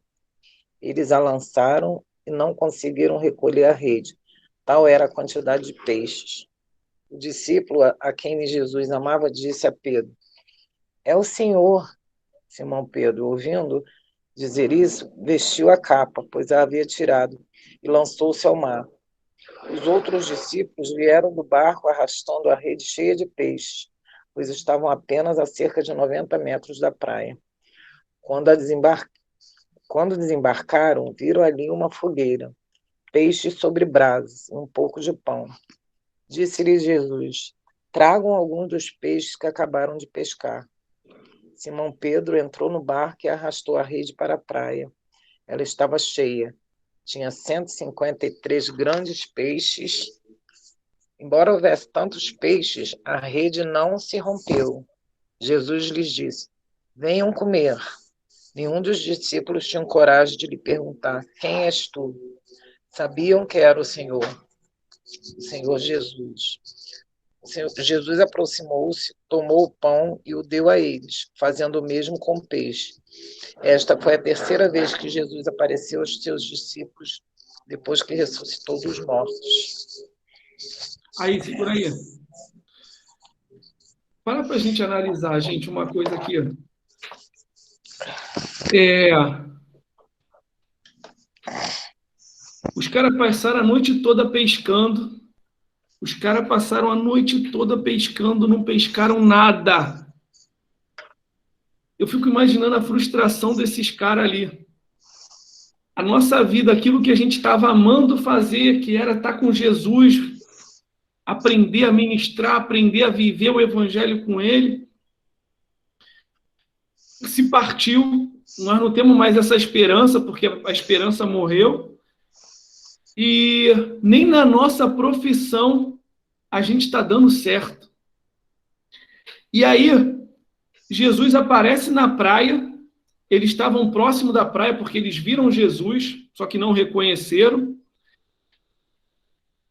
Eles a lançaram e não conseguiram recolher a rede. Tal era a quantidade de peixes. O discípulo a quem Jesus amava disse a Pedro, é o Senhor. Simão Pedro, ouvindo dizer isso, vestiu a capa, pois a havia tirado, e lançou-se ao mar. Os outros discípulos vieram do barco arrastando a rede cheia de peixes, pois estavam apenas a cerca de 90 metros da praia. Quando desembarcaram, viram ali uma fogueira, peixes sobre brasas e um pouco de pão. Disse-lhes Jesus, tragam alguns dos peixes que acabaram de pescar. Simão Pedro entrou no barco e arrastou a rede para a praia. Ela estava cheia. Tinha 153 grandes peixes. Embora houvesse tantos peixes, a rede não se rompeu. Jesus lhes disse, venham comer. Nenhum dos discípulos tinha coragem de lhe perguntar, quem és tu? Sabiam que era o Senhor Jesus. Jesus aproximou-se, tomou o pão e o deu a eles, fazendo o mesmo com o peixe. Esta foi a terceira vez que Jesus apareceu aos seus discípulos, depois que ressuscitou dos mortos. Aí, segura aí. Para a gente analisar, gente, uma coisa aqui. Os caras passaram a noite toda pescando, Os caras passaram a noite toda pescando, não pescaram nada. Eu fico imaginando a frustração desses caras ali. A nossa vida, aquilo que a gente estava amando fazer, que era estar com Jesus, aprender a ministrar, aprender a viver o evangelho com ele, se partiu. Nós não temos mais essa esperança, porque a esperança morreu. E nem na nossa profissão a gente está dando certo. E aí, Jesus aparece na praia, eles estavam próximo da praia porque eles viram Jesus, só que não reconheceram.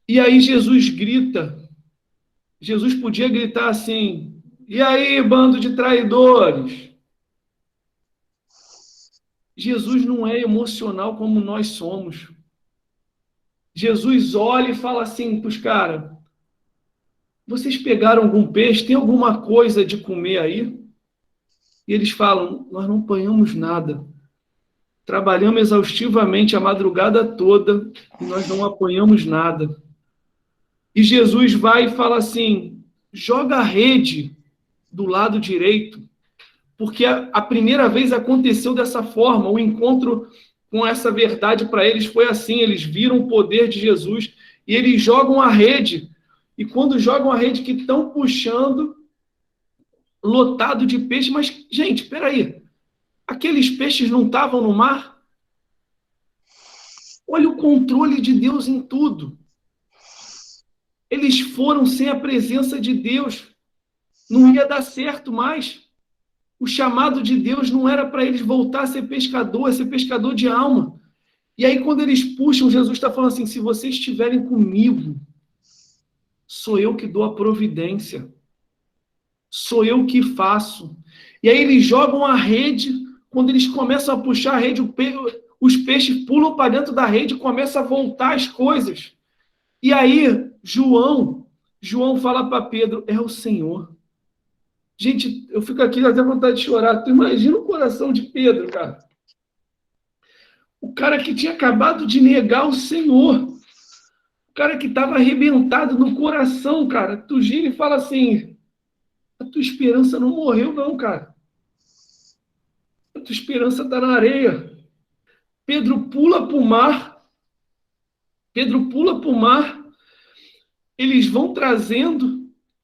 E aí Jesus grita. Jesus podia gritar assim: e aí, bando de traidores? Jesus não é emocional como nós somos. Jesus olha e fala assim para os caras: vocês pegaram algum peixe? Tem alguma coisa de comer aí? E eles falam: nós não apanhamos nada. Trabalhamos exaustivamente a madrugada toda e nós não apanhamos nada. E Jesus vai e fala assim: joga a rede do lado direito, porque a primeira vez aconteceu dessa forma, o encontro com essa verdade para eles foi assim, eles viram o poder de Jesus e eles jogam a rede, e quando jogam a rede que estão puxando, lotado de peixe, mas, gente, espera aí, aqueles peixes não estavam no mar? Olha o controle de Deus em tudo. Eles foram sem a presença de Deus. Não ia dar certo mais. O chamado de Deus não era para eles voltar a ser pescador de alma. E aí, quando eles puxam, Jesus está falando assim: se vocês estiverem comigo, sou eu que dou a providência. Sou eu que faço. E aí eles jogam a rede. Quando eles começam a puxar a rede, os peixes pulam para dentro da rede e começam a voltar as coisas. E aí, João fala para Pedro: é o Senhor. Gente, eu fico aqui até vontade de chorar. Tu imagina o coração de Pedro, cara. O cara que tinha acabado de negar o Senhor. O cara que estava arrebentado no coração, cara. Tu gira e fala assim: a tua esperança não morreu, não, cara. A tua esperança está na areia. Pedro pula para o mar. Eles vão trazendo.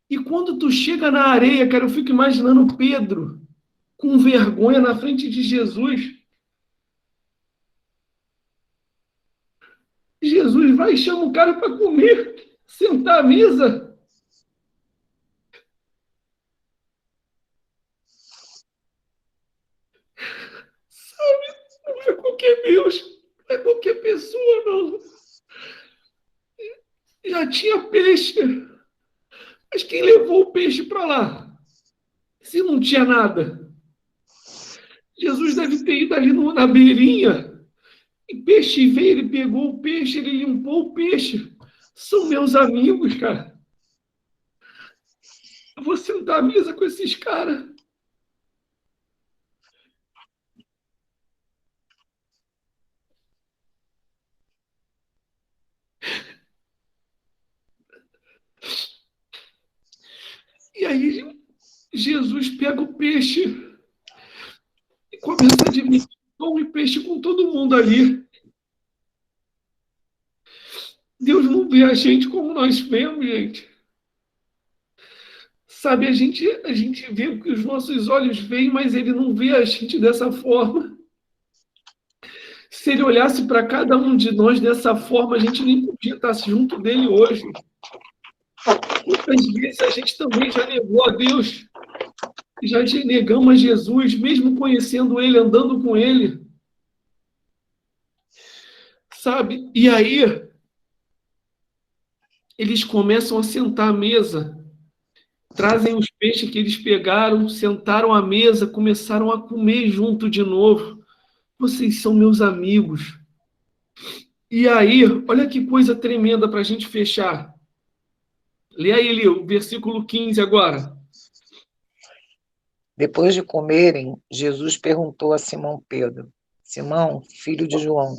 E quando tu chega na areia, cara, eu fico imaginando Pedro com vergonha na frente de Jesus. Jesus vai e chama o cara para comer, sentar à mesa. Sabe? Não é qualquer Deus, não é qualquer pessoa, não. Já tinha peixe. Mas quem levou o peixe para lá? Se não tinha nada. Jesus deve ter ido ali na beirinha. E peixe veio, ele pegou o peixe, ele limpou o peixe. São meus amigos, cara. Eu vou sentar à mesa com esses caras. E aí, Jesus pega o peixe e começa a dividir pão e peixe com todo mundo ali. Deus não vê a gente como nós vemos, gente. Sabe, a gente vê o que os nossos olhos veem, mas ele não vê a gente dessa forma. Se ele olhasse para cada um de nós dessa forma, a gente nem podia estar junto dele hoje. Muitas vezes a gente também já negou a Deus, já negamos a Jesus, mesmo conhecendo ele, andando com ele. Sabe? E aí, eles começam a sentar à mesa, trazem os peixes que eles pegaram, sentaram à mesa, começaram a comer junto de novo. Vocês são meus amigos. E aí, olha que coisa tremenda para a gente fechar. Lê aí, Lê, o versículo 15 agora. Depois de comerem, Jesus perguntou a Simão Pedro: Simão, filho de João,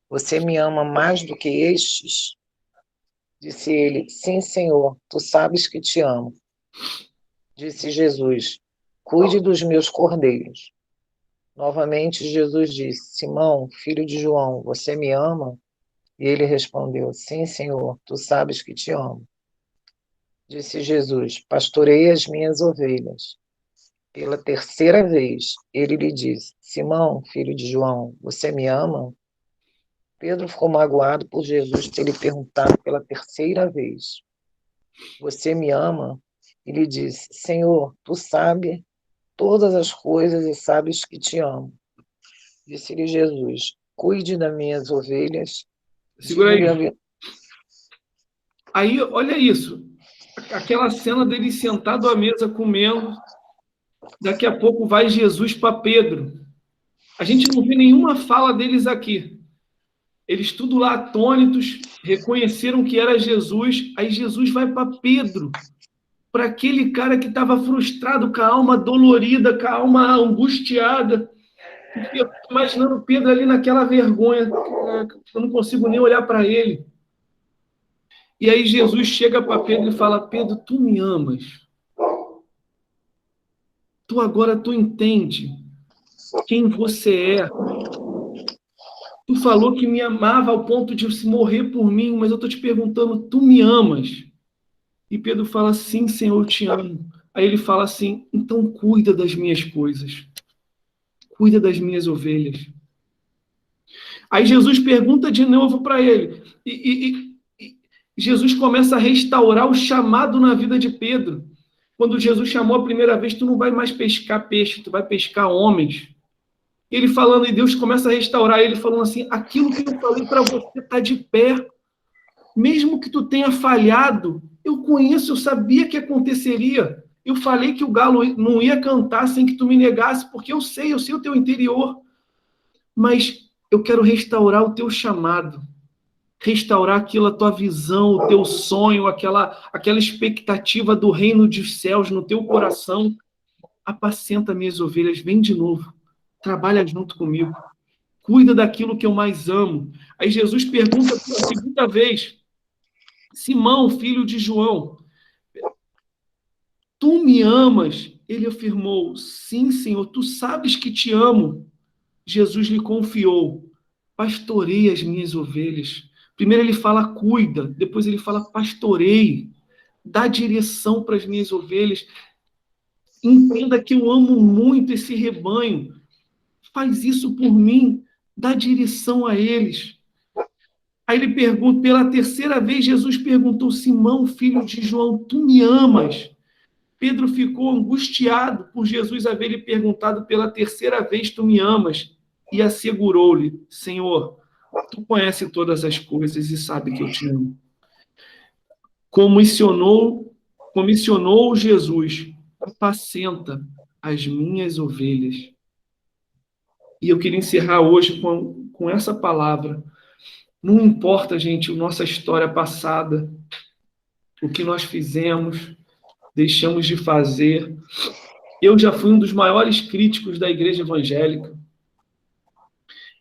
você me ama mais do que estes? Disse ele: Sim, Senhor, tu sabes que te amo. Disse Jesus: Cuide dos meus cordeiros. Novamente Jesus disse: Simão, filho de João, você me ama? E ele respondeu: Sim, Senhor, tu sabes que te amo. Disse Jesus: Pastorei as minhas ovelhas. Pela terceira vez, ele lhe disse: Simão, filho de João, você me ama? Pedro ficou magoado por Jesus ter lhe perguntado pela terceira vez: Você me ama? E lhe disse: Senhor, tu sabes todas as coisas e sabes que te amo. Disse-lhe Jesus: Cuide das minhas ovelhas. Segura aí. Digo-lhe Aí, olha isso. Aquela cena dele sentado à mesa comendo. Daqui a pouco vai Jesus para Pedro. A gente não vê nenhuma fala deles aqui. Eles tudo lá atônitos, reconheceram que era Jesus. Aí Jesus vai para Pedro, para aquele cara que estava frustrado, com a alma dolorida, com a alma angustiada. Eu tô imaginando Pedro ali naquela vergonha. Eu não consigo nem olhar para ele. E aí Jesus chega para Pedro e fala: Pedro, tu me amas. Tu entende quem você é. Tu falou que me amava ao ponto de se morrer por mim, mas eu estou te perguntando, tu me amas? E Pedro fala: sim, Senhor, eu te amo. Aí ele fala assim: então cuida das minhas coisas. Cuida das minhas ovelhas. Aí Jesus pergunta de novo para ele. E Jesus começa a restaurar o chamado na vida de Pedro. Quando Jesus chamou a primeira vez, tu não vai mais pescar peixe, tu vai pescar homens. Ele falando, e Deus começa a restaurar ele, falando assim: aquilo que eu falei para você está de pé. Mesmo que tu tenha falhado, eu conheço, eu sabia que aconteceria. Eu falei que o galo não ia cantar sem que tu me negasse, porque eu sei o teu interior. Mas eu quero restaurar o teu chamado, restaurar aquela tua visão, o teu sonho, aquela expectativa do reino dos céus no teu coração. Apacenta minhas ovelhas, vem de novo, trabalha junto comigo, cuida daquilo que eu mais amo. Aí Jesus pergunta pela segunda vez: Simão, filho de João, tu me amas? Ele afirmou: sim, Senhor, tu sabes que te amo. Jesus lhe confiou: pastorei as minhas ovelhas. Primeiro ele fala cuida, depois ele fala pastorei, dá direção para as minhas ovelhas. Entenda que eu amo muito esse rebanho. Faz isso por mim, dá direção a eles. Aí ele pergunta, pela terceira vez, Jesus perguntou: Simão, filho de João, tu me amas? Pedro ficou angustiado por Jesus haver lhe perguntado pela terceira vez: tu me amas? E assegurou-lhe: Senhor, tu conheces todas as coisas e sabe que eu te amo. Comissionou Jesus: apacenta as minhas ovelhas. E eu queria encerrar hoje com essa palavra. Não importa, gente, a nossa história passada, o que nós fizemos, deixamos de fazer. Eu já fui um dos maiores críticos da igreja evangélica.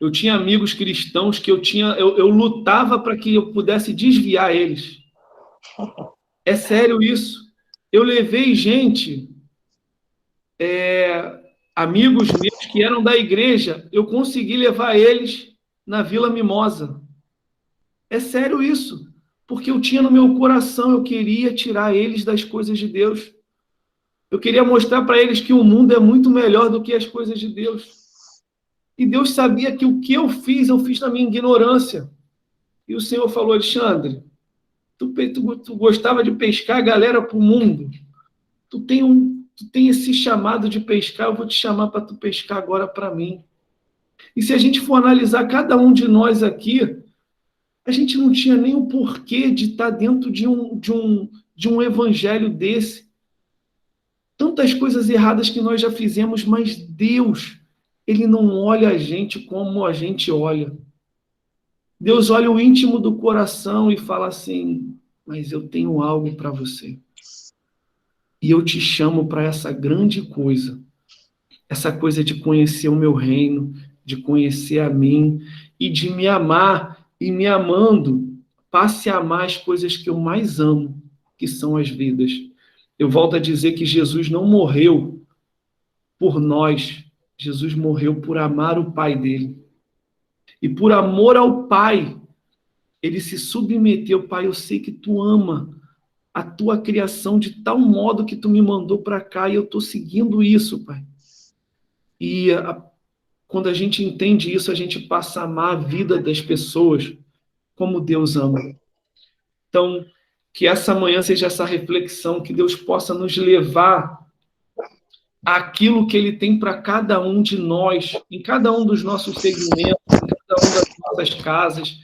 Eu tinha amigos cristãos que eu lutava para que eu pudesse desviar eles. É sério isso. Eu levei gente, amigos meus que eram da igreja, eu consegui levar eles na Vila Mimosa. É sério isso. Porque eu tinha no meu coração, eu queria tirar eles das coisas de Deus. Eu queria mostrar para eles que o mundo é muito melhor do que as coisas de Deus. E Deus sabia que o que eu fiz na minha ignorância. E o Senhor falou: Alexandre, tu gostava de pescar a galera para o mundo. Tu tem esse chamado de pescar, eu vou te chamar para tu pescar agora para mim. E se a gente for analisar cada um de nós aqui, a gente não tinha nem o porquê de estar dentro de um evangelho desse. Tantas coisas erradas que nós já fizemos, mas Deus, Ele não olha a gente como a gente olha. Deus olha o íntimo do coração e fala assim: mas eu tenho algo para você. E eu te chamo para essa grande coisa. Essa coisa de conhecer o meu reino, de conhecer a mim e de me amar. E me amando, passe a amar as coisas que eu mais amo, que são as vidas. Eu volto a dizer que Jesus não morreu por nós, Jesus morreu por amar o Pai dele. E por amor ao Pai, ele se submeteu. Pai, eu sei que tu ama a tua criação de tal modo que tu me mandou para cá e eu estou seguindo isso, Pai. E quando a gente entende isso, a gente passa a amar a vida das pessoas como Deus ama. Então, que essa manhã seja essa reflexão, que Deus possa nos levar àquilo que Ele tem para cada um de nós, em cada um dos nossos segmentos, em cada uma das nossas casas,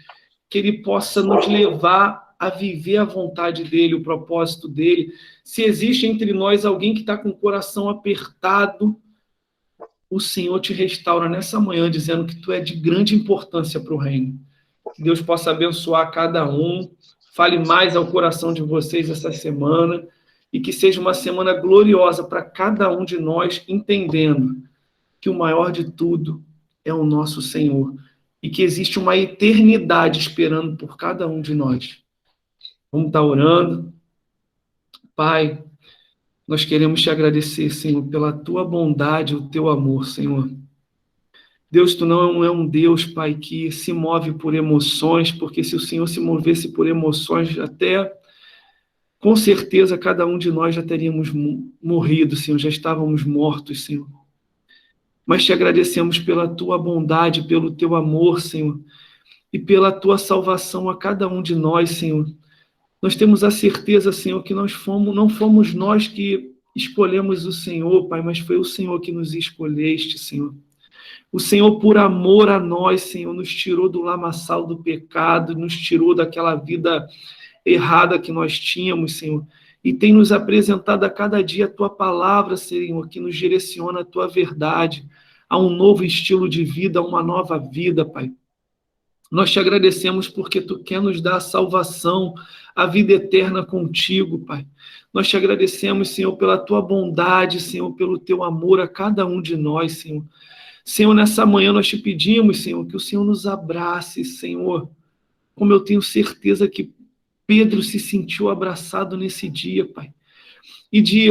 que Ele possa nos levar a viver a vontade dEle, o propósito dEle. Se existe entre nós alguém que está com o coração apertado, o Senhor te restaura nessa manhã, dizendo que tu é de grande importância para o reino. Que Deus possa abençoar cada um, fale mais ao coração de vocês essa semana, e que seja uma semana gloriosa para cada um de nós, entendendo que o maior de tudo é o nosso Senhor, e que existe uma eternidade esperando por cada um de nós. Vamos estar orando. Pai, nós queremos te agradecer, Senhor, pela tua bondade, o teu amor, Senhor. Deus, tu não é um Deus, Pai, que se move por emoções, porque se o Senhor se movesse por emoções, até com certeza cada um de nós já teríamos morrido, Senhor, já estávamos mortos, Senhor. Mas te agradecemos pela tua bondade, pelo teu amor, Senhor, e pela tua salvação a cada um de nós, Senhor. Nós temos a certeza, Senhor, que não fomos nós que escolhemos o Senhor, Pai, mas foi o Senhor que nos escolheste, Senhor. O Senhor, por amor a nós, Senhor, nos tirou do lamaçal do pecado, nos tirou daquela vida errada que nós tínhamos, Senhor, e tem nos apresentado a cada dia a tua palavra, Senhor, que nos direciona a tua verdade, a um novo estilo de vida, a uma nova vida, Pai. Nós te agradecemos porque tu quer nos dar a salvação, a vida eterna contigo, Pai. Nós te agradecemos, Senhor, pela tua bondade, Senhor, pelo teu amor a cada um de nós, Senhor. Senhor, nessa manhã nós te pedimos, Senhor, que o Senhor nos abrace, Senhor, como eu tenho certeza que Pedro se sentiu abraçado nesse dia, Pai. E de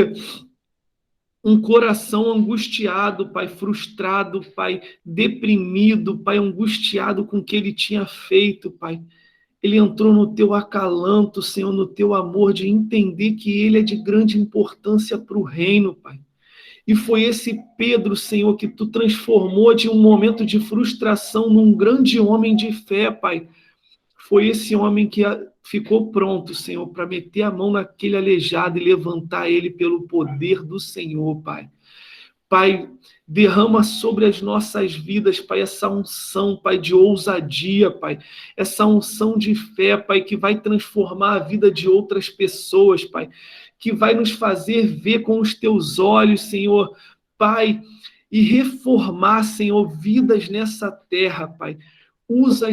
um coração angustiado, Pai, frustrado, Pai, deprimido, Pai, angustiado com o que ele tinha feito, Pai. Ele entrou no teu acalanto, Senhor, no teu amor, de entender que ele é de grande importância para o reino, Pai. E foi esse Pedro, Senhor, que tu transformou de um momento de frustração num grande homem de fé, Pai. Foi esse homem que ficou pronto, Senhor, para meter a mão naquele aleijado e levantar ele pelo poder do Senhor, Pai. Pai, derrama sobre as nossas vidas, Pai, essa unção, Pai, de ousadia, Pai. Essa unção de fé, Pai, que vai transformar a vida de outras pessoas, Pai. Que vai nos fazer ver com os teus olhos, Senhor, Pai, e reformar, Senhor, vidas nessa terra, Pai. Usa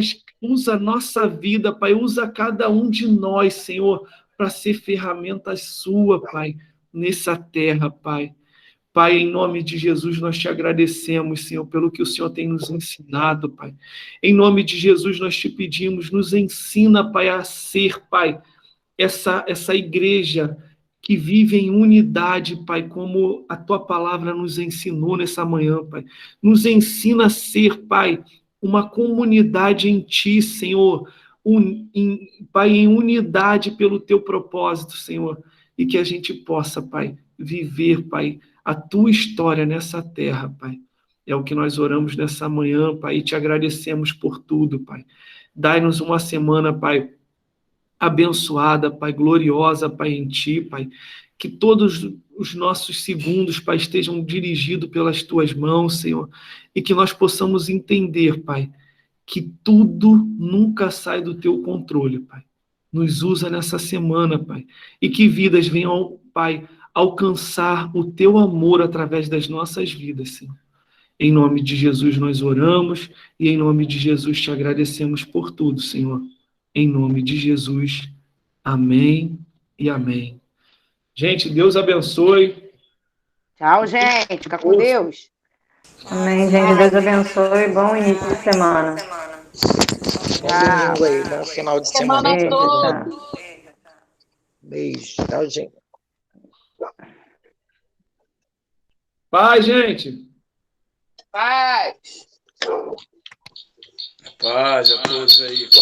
a nossa vida, Pai, usa cada um de nós, Senhor, para ser ferramenta sua, Pai, nessa terra, Pai. Pai, em nome de Jesus, nós te agradecemos, Senhor, pelo que o Senhor tem nos ensinado, Pai. Em nome de Jesus, nós te pedimos, nos ensina, Pai, a ser, Pai, essa igreja que vive em unidade, Pai, como a tua palavra nos ensinou nessa manhã, Pai. Nos ensina a ser, Pai, uma comunidade em ti, Senhor, Pai, em unidade pelo teu propósito, Senhor, e que a gente possa, Pai, viver, Pai, a tua história nessa terra, Pai. É o que nós oramos nessa manhã, Pai, e te agradecemos por tudo, Pai. Dai-nos uma semana, Pai, abençoada, Pai, gloriosa, Pai, em ti, Pai. Que todos os nossos segundos, Pai, estejam dirigidos pelas tuas mãos, Senhor, e que nós possamos entender, Pai, que tudo nunca sai do teu controle, Pai. Nos usa nessa semana, Pai, e que vidas venham, Pai, alcançar o teu amor através das nossas vidas, Senhor. Em nome de Jesus nós oramos e em nome de Jesus te agradecemos por tudo, Senhor. Em nome de Jesus, amém e amém. Gente, Deus abençoe. Tchau, gente. Fica com Deus. Amém, gente. Deus abençoe. Bom início de semana. Bom domingo aí, bom final de semana. Semana toda. Beijo. Tchauzinho. Paz, gente. Paz. Paz a todos aí.